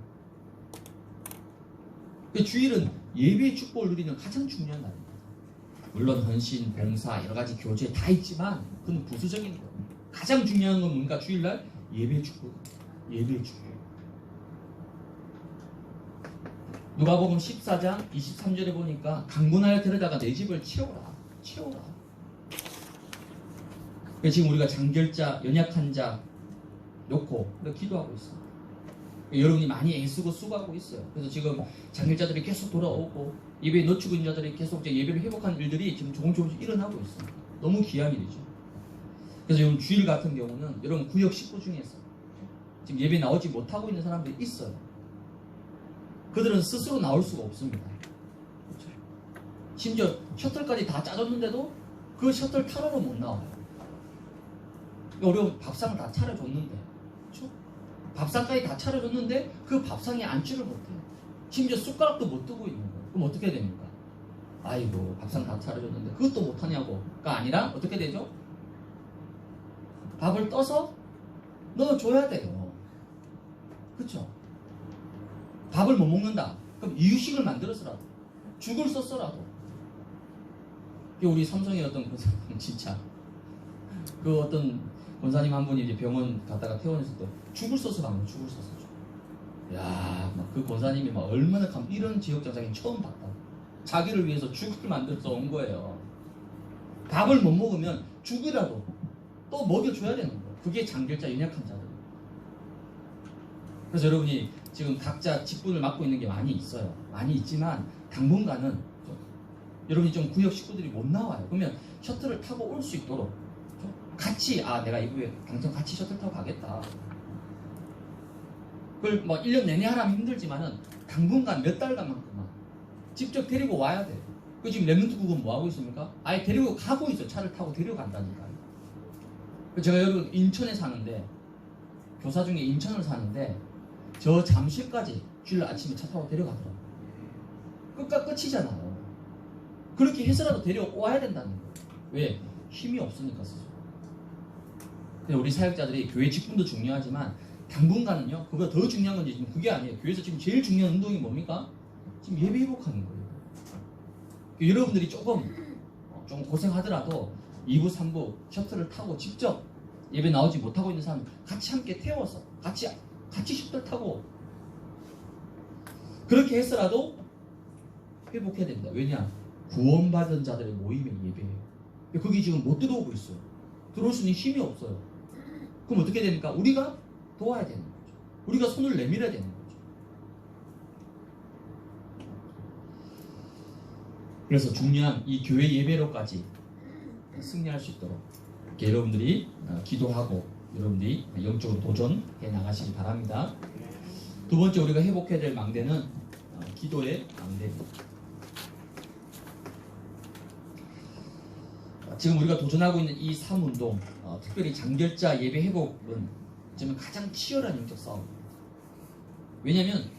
주일은 예배의 축복을 누리는 가장 중요한 날입니다. 물론 헌신, 봉사, 여러 가지 교제 다 있지만 그건 부수적인 거예요. 가장 중요한 건 뭔가 주일날 예배의 축복. 예배의 축복. 누가복음 14장 23절에 보니까 강군하여 데려다가 내 집을 채워라. 지금 우리가 장결자, 연약한 자 놓고 기도하고 있습니다. 여러분이 많이 애쓰고 수고하고 있어요. 그래서 지금 장결자들이 계속 돌아오고 예배에 놓치고 있는 자들이 계속 이제 예배를 회복하는 일들이 지금 조금씩 일어나고 있어요. 너무 귀한 일이죠. 그래서 여러분 주일 같은 경우는 여러분 구역 식구 중에서 지금 예배 나오지 못하고 있는 사람들이 있어요. 그들은 스스로 나올 수가 없습니다. 그렇죠? 심지어 셔틀까지 다 짜줬는데도 그 셔틀 타러로 못 나와요. 우리가 밥상을 다 차려줬는데, 그렇죠? 밥상까지 다 차려줬는데 그 밥상에 앉지를 못해요. 심지어 숟가락도 못 뜨고 있는 거예요. 그럼 어떻게 됩니까? 아이고 밥상 다 차려줬는데 그것도 못하냐고가 아니라 어떻게 되죠? 밥을 떠서 넣어줘야 돼요. 그렇죠? 밥을 못 먹는다. 그럼 이유식을 만들어서라도 죽을 썼어라도. 우리 삼성의 어떤 권사님 진짜 그 어떤 권사님 한 분이 이제 병원 갔다가 퇴원했을 때 죽을 써서 간 거예요. 죽을 써서. 야, 막 그 권사님이 막 얼마나 이런 지역장 자기 처음 봤다. 자기를 위해서 죽을 만들어서 온 거예요. 밥을 못 먹으면 죽이라도 또 먹여줘야 되는 거예요. 그게 장결자 연약한 자들. 그래서 여러분이 지금 각자 직분을 맡고 있는 게 많이 있어요. 많이 있지만 당분간은 여러분이 좀 구역 식구들이 못 나와요. 그러면 셔틀을 타고 올 수 있도록 같이 내가 이후에 당장 같이 셔틀 타고 가겠다. 그걸 뭐 1년 내내 하라면 힘들지만은 당분간 몇 달간만큼만 직접 데리고 와야 돼. 그 지금 랩런트 국은 뭐 하고 있습니까? 아예 데리고 가고 있어. 차를 타고 데려간다니까요. 제가 여러분 인천에 사는데 교사 중에 인천을 사는데 저 잠실까지 주일 아침에 차 타고 데려가더라고요. 끝과 끝이잖아요. 그렇게 해서라도 데려와야 된다는 거예요. 왜? 힘이 없으니까 스스로. 우리 사역자들이 교회 직분도 중요하지만 당분간은요, 그보다 더 중요한 건 지금 그게 아니에요. 교회에서 지금 제일 중요한 운동이 뭡니까? 지금 예배 회복하는 거예요. 여러분들이 조금 고생하더라도 2부, 3부 셔틀을 타고 직접 예배 나오지 못하고 있는 사람 같이 함께 태워서 같이 십들 타고 그렇게 해서라도 회복해야 됩니다. 왜냐? 구원받은 자들의 모임의 예배예요. 거기 지금 못 들어오고 있어요. 들어올 수 있는 힘이 없어요. 그럼 어떻게 됩니까? 우리가 도와야 되는 거죠. 우리가 손을 내밀어야 되는 거죠. 그래서 중요한 이 교회 예배로까지 승리할 수 있도록 여러분들이 기도하고 여러분들이 영적으로 도전해 나가시기 바랍니다. 두 번째 우리가 회복해야 될 망대는 기도의 망대입니다. 지금 우리가 도전하고 있는 이 3운동, 특별히 장결자 예배 회복은 지금 가장 치열한 영적 싸움입니다. 왜냐하면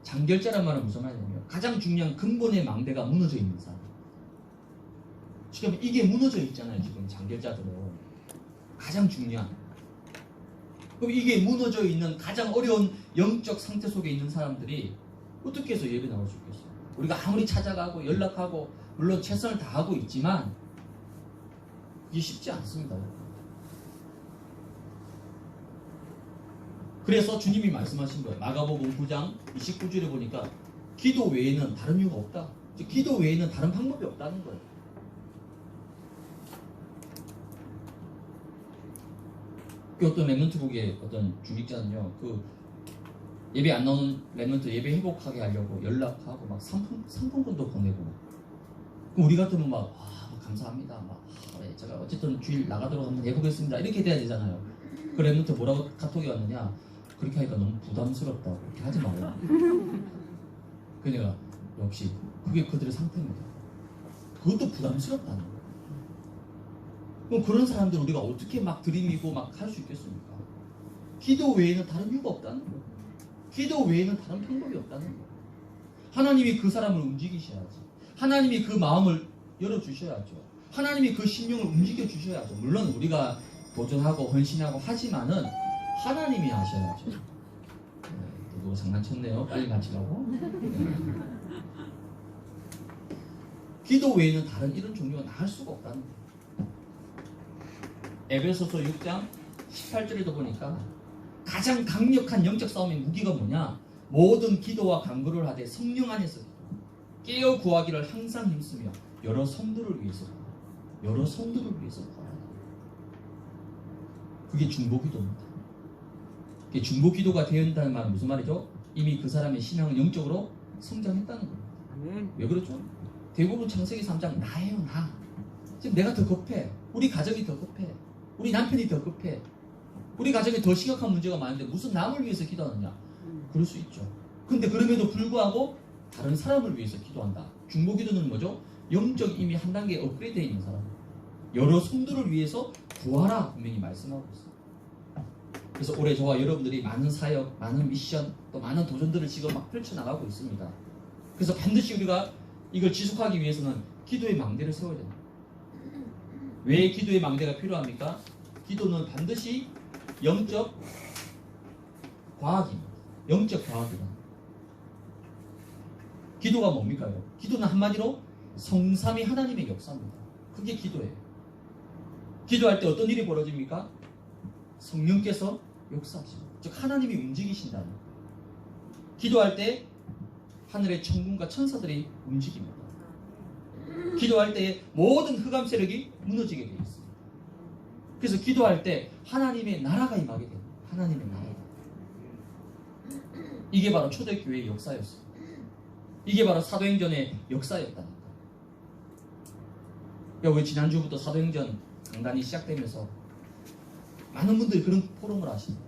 장결자란 말은 무슨 말이냐면 가장 중요한 근본의 망대가 무너져 있는 사람. 지금 이게 무너져 있잖아요. 지금 장결자들은 가장 중요한. 그럼 이게 무너져 있는 가장 어려운 영적 상태 속에 있는 사람들이 어떻게 해서 예배 나올 수 있겠어요? 우리가 아무리 찾아가고 연락하고 물론 최선을 다하고 있지만 이게 쉽지 않습니다. 그래서 주님이 말씀하신 거예요. 마가복음 9장 29절에 보니까 기도 외에는 다른 이유가 없다. 즉 기도 외에는 다른 방법이 없다는 거예요. 그 어떤 랩런트국의 어떤 중직자는요, 그 예배 안 나오는 랩런트 예배 회복하게 하려고 연락하고 막 상품권도 보내고, 그럼 우리 같으면 막 감사합니다. 네, 제가 어쨌든 주일 나가도록 한번 해보겠습니다. 이렇게 돼야 되잖아요. 그 랩런트 뭐라고 카톡이 왔느냐? 그렇게 하니까 너무 부담스럽다고. 그렇게 하지 말라. 그러니까 역시 그게 그들의 상태입니다. 그것도 부담스럽다는 거예요. 그럼 그런 사람들 우리가 어떻게 막 들이미고 막 할 수 있겠습니까? 기도 외에는 다른 이유가 없다는 거예요. 기도 외에는 다른 방법이 없다는 거예요. 하나님이 그 사람을 움직이셔야지. 하나님이 그 마음을 열어주셔야죠. 하나님이 그 심령을 움직여 주셔야죠. 물론 우리가 도전하고 헌신하고 하지만은 하나님이 하셔야죠. 누구 장난쳤네요. 빨리 마치라고. 기도 외에는 다른 이런 종류가 나을 수가 없다는 거예요. 에베소서 6장 18절에도 보니까 가장 강력한 영적 싸움의 무기가 뭐냐? 모든 기도와 간구를 하되 성령 안에서 깨어 구하기를 항상 힘쓰며 여러 성도를 위해서 구하라. 그게 중보기도입니다. 그게 중보기도가 되었다는 말은 무슨 말이죠? 이미 그 사람의 신앙은 영적으로 성장했다는 겁니다. 왜 그렇죠? 대부분 창세기 3장 나예요, 나. 지금 내가 더 급해. 우리 가정이 더 급해. 우리 남편이 더 급해. 우리 가정에 더 심각한 문제가 많은데 무슨 남을 위해서 기도하느냐? 그럴 수 있죠. 근데 그럼에도 불구하고 다른 사람을 위해서 기도한다. 중보기도는 뭐죠? 영적 이미 한 단계 업그레이드 되어 있는 사람. 여러 성도를 위해서 구하라 분명히 말씀하고 있어요. 그래서 올해 저와 여러분들이 많은 사역, 많은 미션, 또 많은 도전들을 지금 막 펼쳐나가고 있습니다. 그래서 반드시 우리가 이걸 지속하기 위해서는 기도의 망대를 세워야 됩니다. 왜 기도의 망대가 필요합니까? 기도는 반드시 영적 과학입니다. 영적 과학이다. 기도가 뭡니까? 기도는 한마디로 성삼위 하나님의 역사입니다. 그게 기도예요. 기도할 때 어떤 일이 벌어집니까? 성령께서 역사하십니다. 즉 하나님이 움직이신다는 거예요. 기도할 때 하늘의 천군과 천사들이 움직입니다. 기도할 때 모든 흑암 세력이 무너지게 되어 있습니다. 그래서 기도할 때 하나님의 나라가 임하게 됩니다. 하나님의 나라가. 이게 바로 초대교회의 역사였어요. 이게 바로 사도행전의 역사였다니까. 왜 지난주부터 사도행전 강단이 시작되면서 많은 분들이 그런 포럼을 하십니다.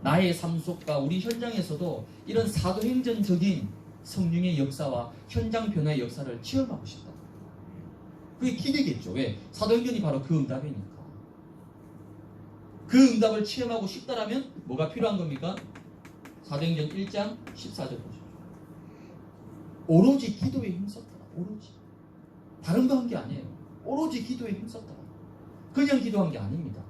나의 삶 속과 우리 현장에서도 이런 사도행전적인 성령의 역사와 현장 변화의 역사를 체험하고 싶다. 그게 기대겠죠. 왜? 사도행전이 바로 그 응답이니까. 그 응답을 체험하고 싶다라면 뭐가 필요한 겁니까? 사도행전 1장 14절 보시죠. 오로지 기도에 힘썼더라. 오로지. 다른 거 한 게 아니에요. 오로지 기도에 힘썼더라. 그냥 기도한 게 아닙니다.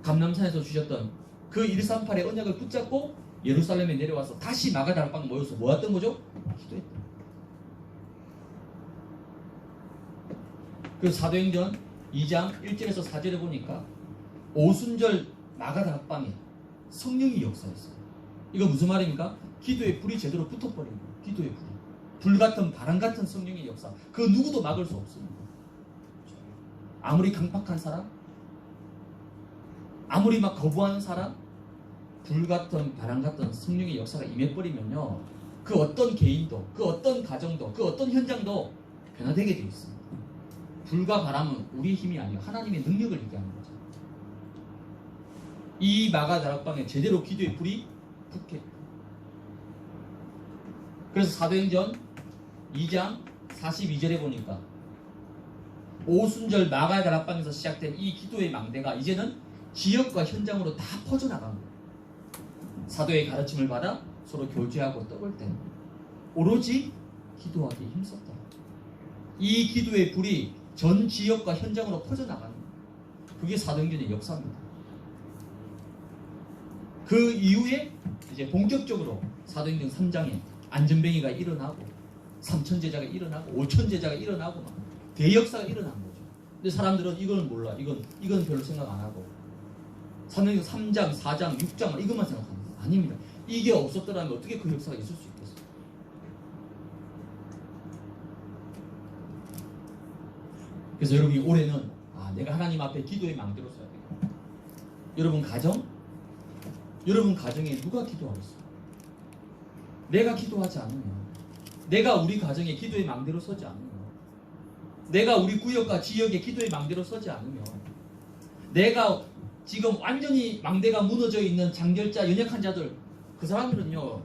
감람산에서 주셨던 그 138의 언약을 붙잡고 예루살렘에 내려와서 다시 마가다락방 모여서 뭐 했던 거죠? 기도했다. 그 사도행전 2장 1절에서 4절에 보니까 오순절 마가다락방에 성령이 역사했어요. 이거 무슨 말입니까? 기도의 불이 제대로 붙어버린 거예요. 기도의 불이. 불같은 바람 같은 성령의 역사. 그 누구도 막을 수 없습니다. 아무리 강팍한 사람, 아무리 막 거부하는 사람, 불같은 바람 같은 성령의 역사가 임해버리면요, 그 어떤 개인도, 그 어떤 가정도, 그 어떤 현장도 변화되게 되어 있습니다. 불과 바람은 우리의 힘이 아니에요. 하나님의 능력을 얘기하는 거죠. 이 마가다락방에 제대로 기도의 불이 붙게. 그래서 사도행전 2장 42절에 보니까 오순절 마가다락방에서 시작된 이 기도의 망대가 이제는 지역과 현장으로 다 퍼져나간 거예요. 사도의 가르침을 받아 서로 교제하고 떡을 때 오로지 기도하기에 힘썼다. 이 기도의 불이 전 지역과 현장으로 퍼져나가는 거예요. 그게 사도행전의 역사입니다. 그 이후에 이제 본격적으로 사도행전 3장에 안전뱅이가 일어나고 3천 제자가 일어나고 5천 제자가 일어나고 막 대역사가 일어난 거죠. 근데 사람들은 이거는 몰라. 이건 별로 생각 안 하고 사도행전 3장, 4장, 6장 이것만 생각합니다. 아닙니다. 이게 없었더라면 어떻게 그 역사가 있을 수 있겠어요? 그래서 여러분이 올해는 내가 하나님 앞에 기도의 망대로 서야 돼요. 여러분 가정에 누가 기도하겠어요? 내가 기도하지 않으면, 내가 우리 가정에 기도의 망대로 서지 않으면, 내가 우리 구역과 지역의 기도의 망대로 서지 않으면, 내가 지금 완전히 망대가 무너져 있는 장결자, 연약한 자들, 그 사람들은요,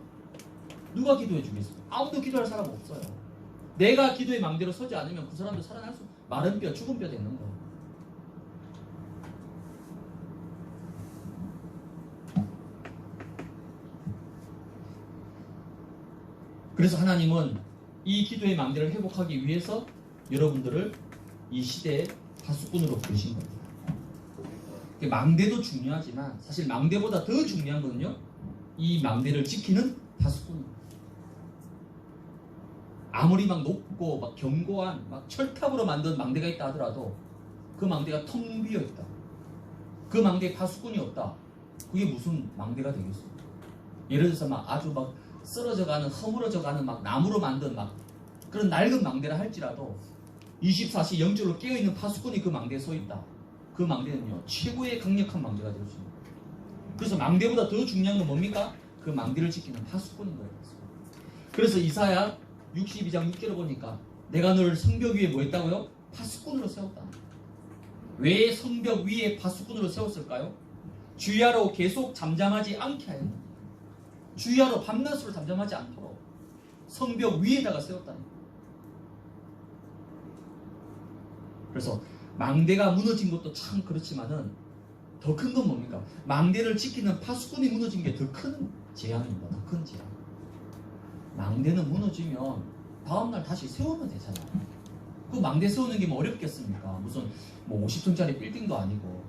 누가 기도해 주겠어요? 아무도 기도할 사람 없어요. 내가 기도의 망대로 서지 않으면 그 사람도 살아날 수, 마른 뼈, 죽은 뼈 되는 거예요. 그래서 하나님은 이 기도의 망대를 회복하기 위해서 여러분들을 이 시대의 파수꾼으로 부르신 겁니다. 망대도 중요하지만 사실 망대보다 더 중요한 거는요, 이 망대를 지키는 파수꾼입니다. 아무리 막 높고 막 견고한 막 철탑으로 만든 망대가 있다 하더라도 그 망대가 텅 비어 있다. 그 망대에 파수꾼이 없다. 그게 무슨 망대가 되겠습니까? 예를 들어서 막 아주 막 쓰러져가는, 허물어져가는 막 나무로 만든 막 그런 낡은 망대라 할지라도 24시 영적으로 깨어있는 파수꾼이 그 망대에 서 있다. 그 망대는요, 최고의 강력한 망대가 될 수 있습니다. 그래서 망대보다 더 중요한 건 뭡니까? 그 망대를 지키는 파수꾼인 거예요. 그래서 이사야 62장 6절을 보니까 내가 너를 성벽 위에 뭐 했다고요? 파수꾼으로 세웠다. 왜 성벽 위에 파수꾼으로 세웠을까요? 주야로 계속 잠잠하지 않게 하여, 주야로 밤낮으로 잠잠하지 않도록 성벽 위에다가 세웠다는 거예요. 그래서 망대가 무너진 것도 참 그렇지만은 더 큰 건 뭡니까? 망대를 지키는 파수꾼이 무너진 게 더 큰 재앙입니다. 더 큰 재앙. 망대는 무너지면 다음날 다시 세우면 되잖아요. 그 망대 세우는 게 뭐 어렵겠습니까? 무슨 뭐 50층짜리 빌딩도 아니고.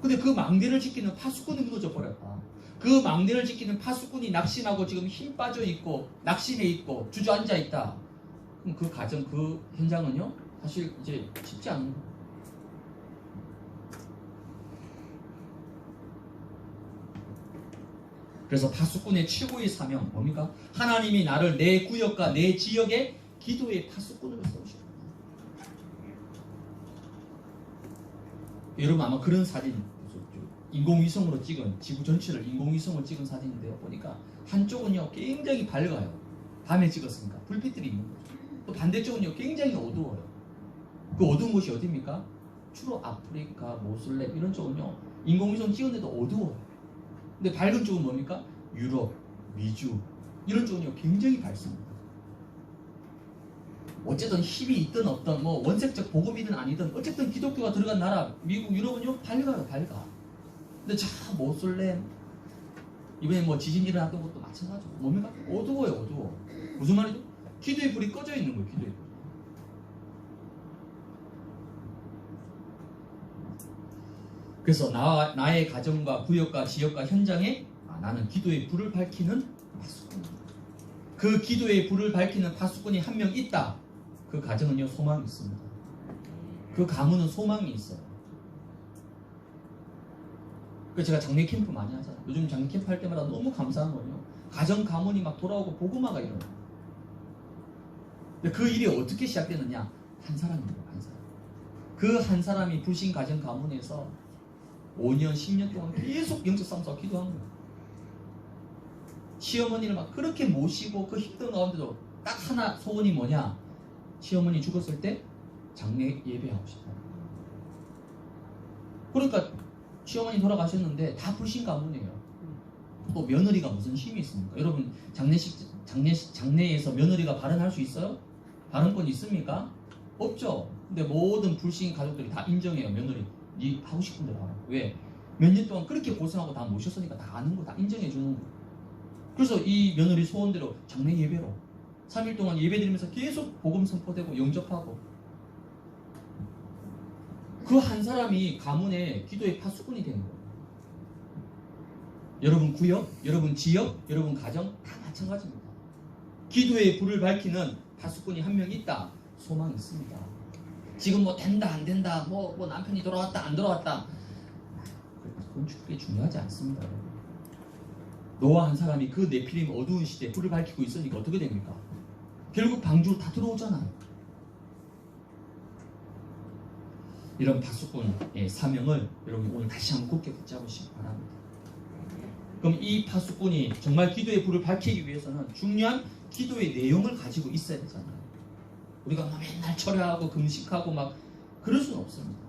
근데 그 망대를 지키는 파수꾼이 무너져 버렸다. 그 망대를 지키는 파수꾼이 낙심하고 지금 힘 빠져 있고 낙심해 있고 주저앉아 있다. 그럼 그 가정, 그 현장은요, 사실 이제 쉽지 않은 거예요. 그래서 파수꾼의 최고의 사명 뭡니까? 하나님이 나를 내 구역과 내 지역의 기도의 파수꾼으로 세우시고. 여러분 아마 그런 사진, 인공위성으로 찍은, 지구 전체를 인공위성으로 찍은 사진인데요, 보니까 한쪽은요 굉장히 밝아요. 밤에 찍었으니까 불빛들이 있는 거죠. 또 반대쪽은요 굉장히 어두워요. 그 어두운 곳이 어디입니까? 주로 아프리카, 모슬렘 이런 쪽은요 인공위성 찍었는데도 어두워요. 근데 밝은 쪽은 뭡니까? 유럽, 미주 이런 쪽은요 굉장히 밝습니다. 어쨌든 힘이 있든 없든 뭐 원색적 복음이든 아니든 어쨌든 기독교가 들어간 나라 미국, 유럽은요 밝아요. 밝아. 근데 자 모슬렘 이번에 뭐 지진 일어났던 것도 마찬가지고 뭡니까? 어두워요. 어두워. 무슨 말이죠? 기도의 불이 꺼져 있는 거예요. 기도의 불. 그래서 나의 가정과 구역과 지역과 현장에 나는 기도의 불을 밝히는 파수꾼입니다. 그 기도의 불을 밝히는 파수꾼이 한 명 있다. 그 가정은요 소망이 있습니다. 그 가문은 소망이 있어요. 그래서 제가 장례 캠프 많이 하잖아요. 요즘 장례 캠프 할 때마다 너무 감사한 거예요. 가정 가문이 막 돌아오고 복음화가 일어나요. 근데 그 일이 어떻게 시작되느냐? 한 사람이에요. 한 사람. 그 한 사람이 불신 가정 가문에서 5년, 10년 동안 계속 영적 싸움 싸워 기도한 거예요. 시어머니를 막 그렇게 모시고 그 힘든 가운데도 딱 하나 소원이 뭐냐? 시어머니 죽었을 때 장례 예배하고 싶다. 그러니까 시어머니 돌아가셨는데 다 불신 가문이에요. 또 며느리가 무슨 힘이 있습니까? 여러분 장례에서 며느리가 발언할 수 있어요? 발언권 있습니까? 없죠. 근데 모든 불신 가족들이 다 인정해요. 며느리 네 하고 싶은 대로 하라. 왜? 몇 년 동안 그렇게 고생하고 다 모셨으니까 다 아는 거 다 인정해 주는 거. 그래서 이 며느리 소원대로 장례 예배로 3일 동안 예배 드리면서 계속 복음 선포되고 영접하고, 그 한 사람이 가문의 기도의 파수꾼이 되는 거예요. 여러분 구역, 여러분 지역, 여러분 가정 다 마찬가지입니다. 기도의 불을 밝히는 파수꾼이 한 명 있다. 소망이 있습니다. 지금 뭐 된다 안 된다, 뭐 남편이 돌아왔다 안 돌아왔다, 그건 그렇게 중요하지 않습니다. 노아 한 사람이 그 네피림 어두운 시대에 불을 밝히고 있으니까 어떻게 됩니까? 결국 방주로 다 들어오잖아요. 이런 파수꾼의 사명을 여러분 오늘 다시 한번 굳게 붙잡으시기 바랍니다. 그럼 이 파수꾼이 정말 기도의 불을 밝히기 위해서는 중요한 기도의 내용을 가지고 있어야 되잖아요. 우리가 막 맨날 철야하고 금식하고 막 그럴 수는 없습니다.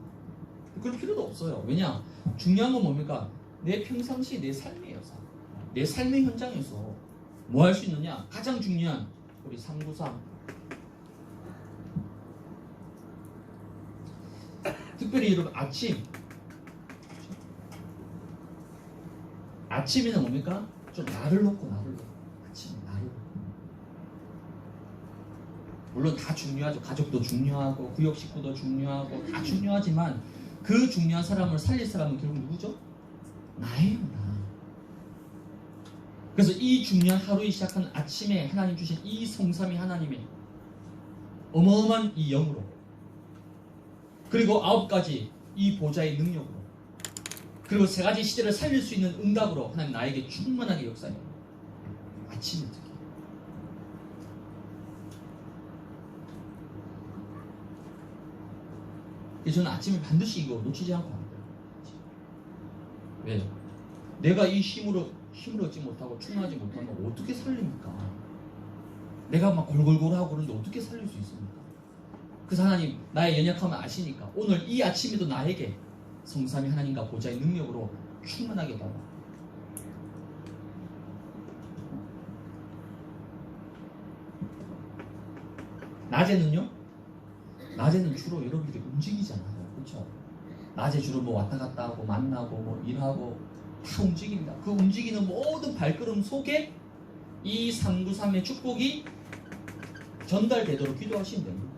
그럴 필요도 없어요. 왜냐? 중요한 건 뭡니까? 내 평상시 내 삶이에요. 내 삶의 현장에서 뭐 할 수 있느냐? 가장 중요한 우리 393 특별히 여러분 아침에는 뭡니까? 좀 나를 놓고 아침에 나를. 물론 다 중요하죠. 가족도 중요하고 구역 식구도 중요하고 다 중요하지만 그 중요한 사람을 살릴 사람은 결국 누구죠? 나예요. 나. 그래서 이 중요한 하루에 시작한 아침에 하나님 주신 이 성삼위 하나님의 어마어마한 이 영으로, 그리고 9가지 이 보좌의 능력으로, 그리고 3가지 시대를 살릴 수 있는 응답으로 하나님 나에게 충만하게 역사해요. 아침에 특히. 그래서 저는 아침에 반드시 이거 놓치지 않고 합니다. 왜? 내가 이 힘을 얻지 못하고 충만하지 못하면 어떻게 살립니까? 내가 막 골골골하고 그러는데 어떻게 살릴 수 있습니까? 그래서 하나님 나의 연약함을 아시니까 오늘 이 아침에도 나에게 성삼위 하나님과 보좌의 능력으로 충만하게 달라. 낮에는요? 낮에는 주로 여러분들이 움직이잖아요. 그렇죠? 낮에 주로 뭐 왔다 갔다 하고 만나고 뭐 일하고 다 움직입니다. 그 움직이는 모든 발걸음 속에 이 393의 축복이 전달되도록 기도하시면 됩니다.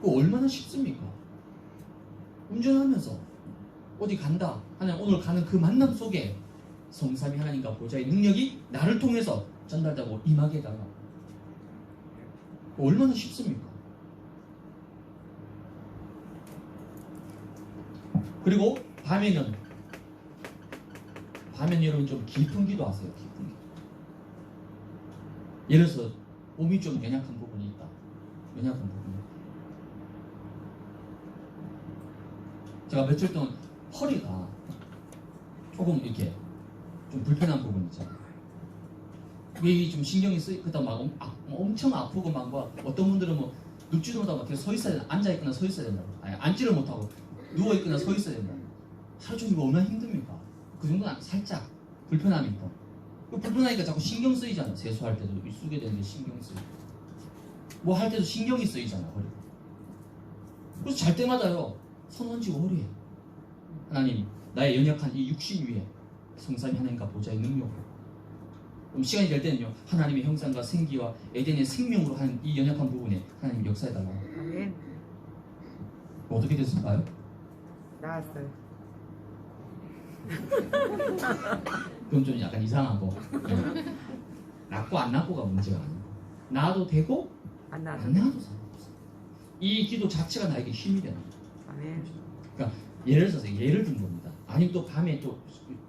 그거 얼마나 쉽습니까? 운전하면서 어디 간다 하나님 오늘 가는 그 만남 속에 성삼위 하나님과 보좌의 능력이 나를 통해서 전달되고 임하게 달라. 얼마나 쉽습니까? 그리고 밤에는 여러분 좀 깊은 기도 하세요. 깊은 기도. 예를 들어서 몸이 좀 연약한 부분이 있다. 연약한 부분이. 제가 며칠 동안 허리가 조금 이렇게 좀 불편한 부분이 있잖아요. 이게 좀 신경이 쓰이, 그다 막 엄청 아프고 막 어떤 분들은 뭐 눕지도 못하고 계속 서 있어야 된다. 앉아 있거나 서 있어야 된다. 아니 앉지를 못하고 누워 있거나 서 있어야 된다. 하루 종일 얼마나 힘듭니까? 그 정도는 살짝 불편함이 있고. 불편하니까 자꾸 신경 쓰이잖아. 세수할 때도 쓰게 되는데 신경 쓰이고. 뭐 할 때도 신경이 쓰이잖아. 허리가. 그래서 잘 때마다요. 손 얹이고 허리에 하나님 나의 연약한 이 육신 위에 성삼위 하나님과 보좌의 능력으로, 그럼 시간이 될 때는요 하나님의 형상과 생기와 에덴의 생명으로 하는 이 연약한 부분에 하나님 역사해달라고. 아멘. 어떻게 됐을까요? 나왔어요. 그럼 좀 약간 이상하고 낫고 안 낫고가 문제가 아니고 나도 되고 안 나도 안 나와도 상관없어. 이 기도 자체가 나에게 힘이 되는 거예요. 아멘. 그러니까 예를 들어서 예를 든 겁니다. 아니면 또 밤에 또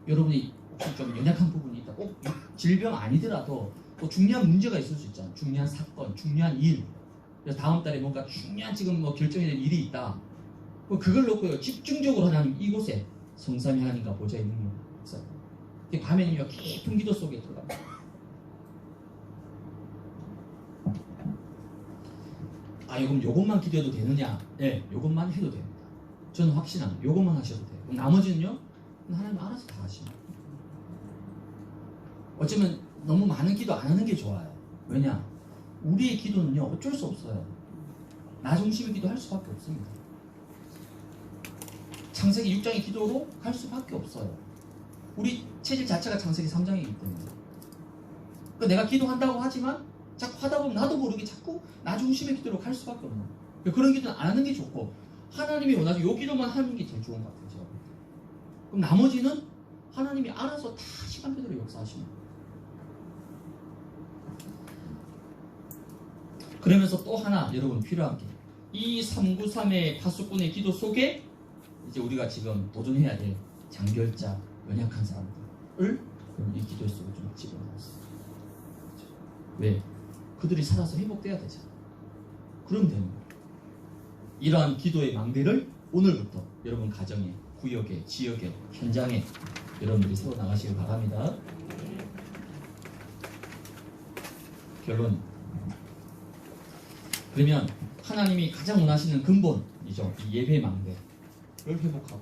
여러분이 혹시 좀 연약한 부분이 있다. 꼭 질병 아니더라도 또 중요한 문제가 있을 수 있잖아. 중요한 사건, 중요한 일. 그래서 다음 달에 뭔가 중요한 지금 뭐 결정해야 될 일이 있다. 그걸 놓고 집중적으로 하나님 이곳에 성삼위 하나님과 보좌의 능력 있어요. 밤에는요 깊은 기도 속에 들어갑니다. 아, 그럼 요것만 기도해도 되느냐? 네, 요것만 해도 됩니다. 저는 확신합니다. 요것만 하셔도 돼요. 그럼 나머지는요? 하나님 알아서 다 하시면. 어쩌면 너무 많은 기도 안 하는 게 좋아요. 왜냐? 우리의 기도는요, 어쩔 수 없어요. 나 중심의 기도 할 수밖에 없습니다. 창세기 6장의 기도로 갈 수밖에 없어요. 우리 체질 자체가 창세기 3장이기 때문에. 그러니까 내가 기도한다고 하지만 자꾸 하다 보면 나도 모르게 자꾸 나 중심의 기도로 갈 수밖에 없는 거예요. 그런 기도는 안 하는 게 좋고 하나님이 원하시는 요 기도만 하는 게 제일 좋은 것 같아요. 제가. 그럼 나머지는 하나님이 알아서 다 시간표대로 역사하시는 거예요. 그러면서 또 하나 여러분 필요한 게 이 393의 파수꾼의 기도 속에 이제 우리가 지금 도전해야 될 장결자, 연약한 사람들을 이 기도 속에 좀 집어넣었어요. 왜? 그들이 살아서 회복돼야 되잖아. 그럼 되는 거예요. 이러한 기도의 망대를 오늘부터 여러분 가정에, 구역에, 지역에, 현장에 여러분들이 세워나가시길 바랍니다. 결론. 그러면 하나님이 가장 원하시는 근본이죠. 이 예배 망대를 회복하고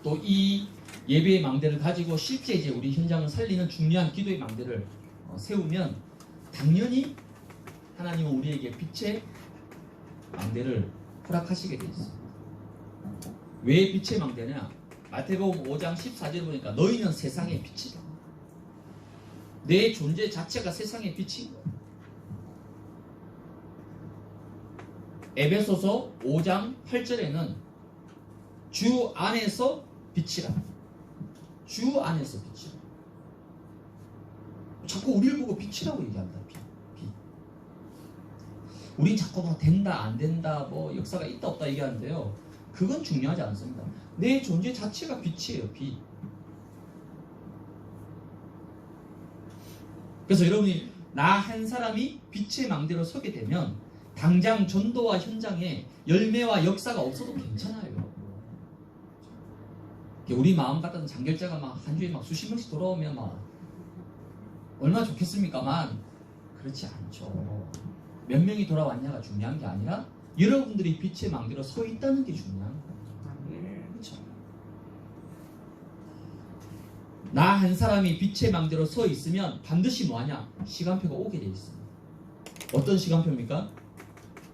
또 이 예배의 망대를 가지고 실제 이제 우리 현장을 살리는 중요한 기도의 망대를 세우면 당연히 하나님은 우리에게 빛의 망대를 허락하시게 돼 있습니다. 왜 빛의 망대냐? 마태복음 5장 14절 보니까 너희는 세상의 빛이다. 내 존재 자체가 세상의 빛인 거야. 에베소서 5장 8절에는 주 안에서 빛이라. 주 안에서 빛이라. 자꾸 우리를 보고 빛이라고 얘기합니다. 빛. 우린 자꾸 뭐 된다 안 된다 뭐 역사가 있다 없다 얘기하는데요. 그건 중요하지 않습니다. 내 존재 자체가 빛이에요. 빛. 그래서 여러분이 나 한 사람이 빛의 망대로 서게 되면 당장 전도와 현장에 열매와 역사가 없어도 괜찮아요. 우리 마음 같은 장결자가 막 한 주에 막 수십 명씩 돌아오면 막 얼마나 좋겠습니까만 그렇지 않죠. 몇 명이 돌아왔냐가 중요한 게 아니라 여러분들이 빛의 망대로 서 있다는 게 중요한 거예요. 그렇죠. 나 한 사람이 빛의 망대로 서 있으면 반드시 뭐하냐? 시간표가 오게 돼 있습니다. 어떤 시간표입니까?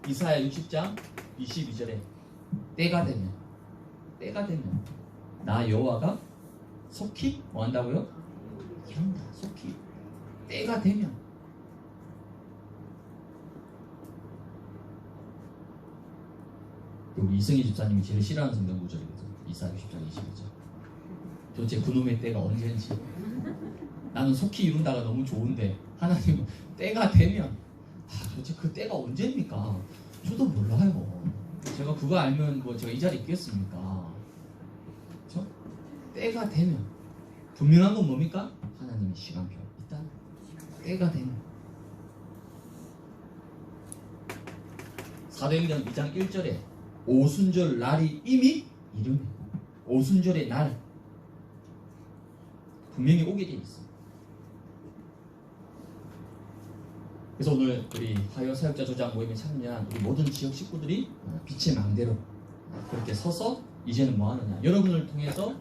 이사야 60장 22절에 때가 되면 나 여호와가 속히 뭐 한다고요? 이런다. 속히 때가 되면 우리 이승희 집사님이 제일 싫어하는 성경 구절이거든요. 이사야 60장 22절. 도대체 그놈의 때가 언제인지. 나는 속히 이룬다가 너무 좋은데 하나님은 때가 되면 도대체 그 때가 언제입니까? 저도 몰라요. 제가 그거 알면 뭐 제가 이 자리에 있겠습니까? 그렇죠? 때가 되면 분명한 건 뭡니까? 하나님의 시간표 있다. 때가 되면 사도행전 2장 1절에 오순절 날이 이미 이르면 오순절의 날 분명히 오게 돼 있습니다. 그래서 오늘 우리 화요 사역자 조장 모임에 참여한 우리 모든 지역 식구들이 빛의 망대로 그렇게 서서 이제는 뭐 하느냐? 여러분을 통해서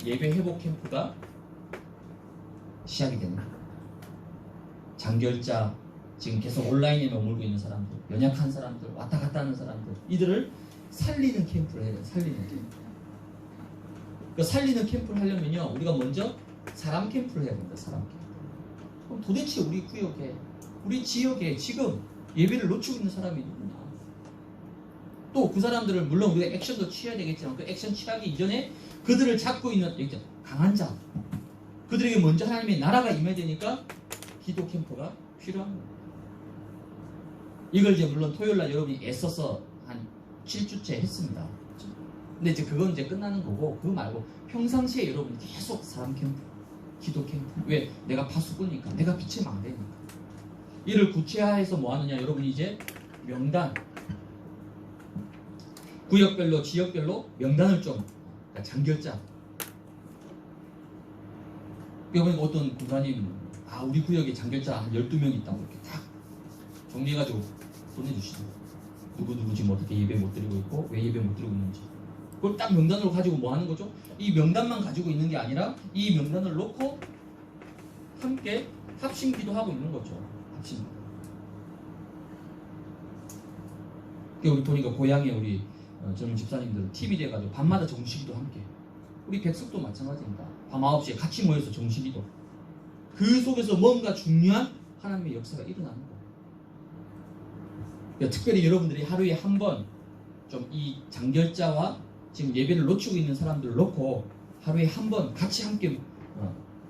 예배 회복 캠프가 시작이 됩니다. 장결자 지금 계속 온라인에 머물고 있는 사람들, 연약한 사람들, 왔다 갔다 하는 사람들, 이들을 살리는 캠프를 해야 돼요. 살리는 캠프. 그 살리는 캠프를 하려면요, 우리가 먼저 사람 캠프를 해야 된다. 사람 캠프. 그럼 도대체 우리 구역에, 우리 지역에 지금 예배를 놓치고 있는 사람이 누구냐? 또 그 사람들을 물론 우리가 액션도 취해야 되겠지만 그 액션 취하기 이전에 그들을 잡고 있는 강한 자, 그들에게 먼저 하나님의 나라가 임해야 되니까 기도 캠프가 필요한 거예요. 이걸 이제 물론 토요일날 여러분이 애써서 한 7주째 했습니다. 근데 이제 그건 이제 끝나는 거고, 그거 말고 평상시에 여러분이 계속 사람 캠프, 기도 캠프. 왜? 내가 파수꾼이니까, 내가 빛의 망대니까. 이를 구체화해서 뭐 하느냐? 여러분이 이제 명단, 구역별로, 지역별로 명단을 좀, 그러니까 장결자. 여러분 어떤 군사님, 우리 구역에 장결자 한 12명 있다고 이렇게 딱 정리해가지고 보내주시죠. 누구 지금 어떻게 예배 못 드리고 있고, 왜 예배 못 드리고 있는지. 그걸 딱 명단으로 가지고 뭐 하는 거죠? 이 명단만 가지고 있는 게 아니라 이 명단을 놓고 함께 합심기도 하고 있는 거죠. 합심. 우리 보니까 고향에 우리 젊은 집사님들 TV 돼가지고 밤마다 정식기도 함께. 우리 백석도 마찬가지입니다. 밤 9시에 같이 모여서 정식기도. 그 속에서 뭔가 중요한 하나님의 역사가 일어나는 거예요. 그러니까 특별히 여러분들이 하루에 한 번 좀 이 장결자와 지금 예배를 놓치고 있는 사람들을 놓고 하루에 한 번 같이 함께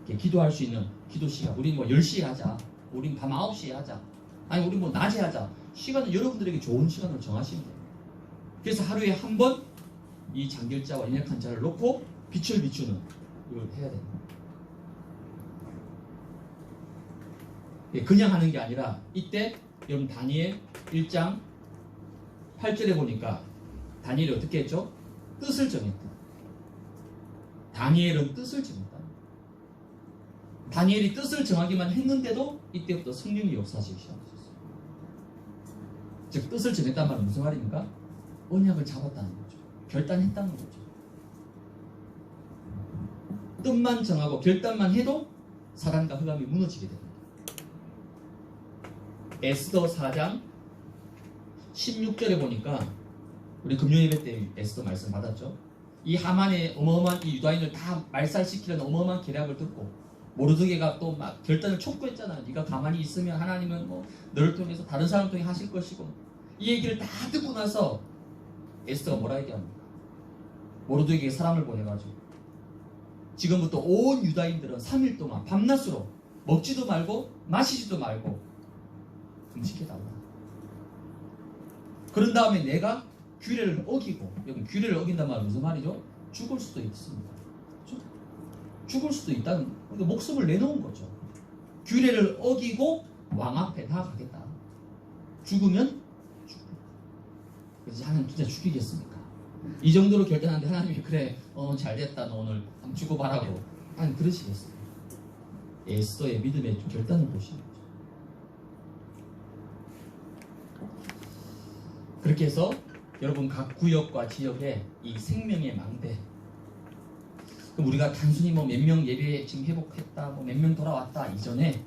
이렇게 기도할 수 있는 기도 시간. 우리 뭐 10시에 하자. 우리 밤 9시에 하자. 아니 우리 뭐 낮에 하자. 시간은 여러분들에게 좋은 시간을 정하시면 돼요. 그래서 하루에 한 번 이 장결자와 연약한 자를 놓고 빛을 비추는 이걸 해야 됩니다. 그냥 하는 게 아니라 이때 여러분 다니엘 1장 8절에 보니까 다니엘이 어떻게 했죠? 뜻을 정했다. 다니엘은 뜻을 정했다. 다니엘이 뜻을 정하기만 했는데도 이때부터 성령이 역사하시기 시작하셨어요. 즉 뜻을 정했단 말은 무슨 말입니까? 언약을 잡았다는 거죠. 결단했다는 거죠. 뜻만 정하고 결단만 해도 사단과 흑암이 무너지게 됩니다. 에스더 4장 16절에 보니까 우리 금요예배 때 에스더 말씀 받았죠. 이 하만의 어마어마한 이 유다인을 다 말살시키려는 어마어마한 계략을 듣고 모르드게가 또 막 결단을 촉구했잖아요. 네가 가만히 있으면 하나님은 뭐 너를 통해서 다른 사람 통해 하실 것이고. 이 얘기를 다 듣고 나서 에스더가 뭐라 얘기합니까? 모르드게에게 사람을 보내가지고 지금부터 온 유다인들은 3일 동안 밤낮으로 먹지도 말고 마시지도 말고 금식해달라. 그런 다음에 내가 규례를 어기고, 여기 규례를 어긴단 말은 무슨 말이죠? 죽을 수도 있습니다. 그렇죠? 죽을 수도 있다는, 그러니까 목숨을 내놓은 거죠. 규례를 어기고 왕 앞에 나아가겠다. 죽으면 죽고. 그래서 하나님 진짜 죽이겠습니까? 이 정도로 결단하는데 하나님이 그래, 잘됐다, 너 오늘 한번 죽어봐라고. 아니 그러시겠어요. 에스더의 믿음의 결단을 보시는 거죠. 그렇게 해서 여러분 각 구역과 지역에 이 생명의 망대. 그럼 우리가 단순히 뭐 몇 명 예배 지금 회복했다, 뭐 몇 명 돌아왔다 이전에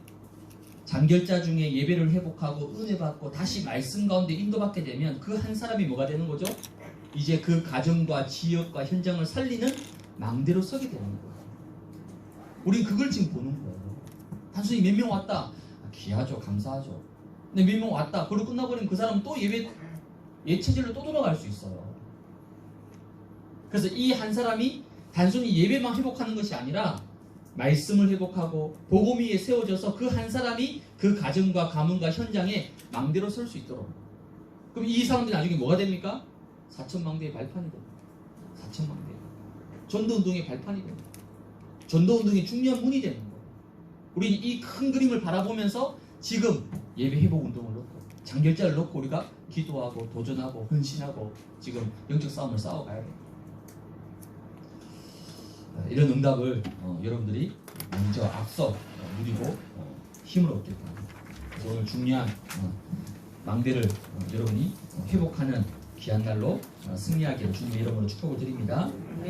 장결자 중에 예배를 회복하고 은혜 받고 다시 말씀 가운데 인도받게 되면 그 한 사람이 뭐가 되는 거죠? 이제 그 가정과 지역과 현장을 살리는 망대로 서게 되는 거예요. 우린 그걸 지금 보는 거예요. 단순히 몇 명 왔다, 귀하죠, 감사하죠. 근데 몇 명 왔다, 그러고 끝나버리면 그 사람은 또 예체질로 또 돌아갈 수 있어요. 그래서 이 한 사람이 단순히 예배만 회복하는 것이 아니라 말씀을 회복하고 복음 위에 세워져서 그 한 사람이 그 가정과 가문과 현장에 망대로 설 수 있도록. 그럼 이 사람들이 나중에 뭐가 됩니까? 사천망대의 발판이 됩니다. 사천망대. 전도운동의 발판이 됩니다. 전도운동의 중요한 문이 되는 거예요. 우리는 이 큰 그림을 바라보면서 지금 예배 회복 운동을 놓고 장결자를 놓고 우리가 기도하고 도전하고 헌신하고 지금 영적 싸움을 싸워가야 돼요. 이런 응답을 여러분들이 먼저 앞서 누리고 힘을 얻길 바랍니다. 그래서 오늘 중요한 망대를 여러분이 회복하는 귀한 날로 승리하기를 주님의 이름으로 축복을 드립니다.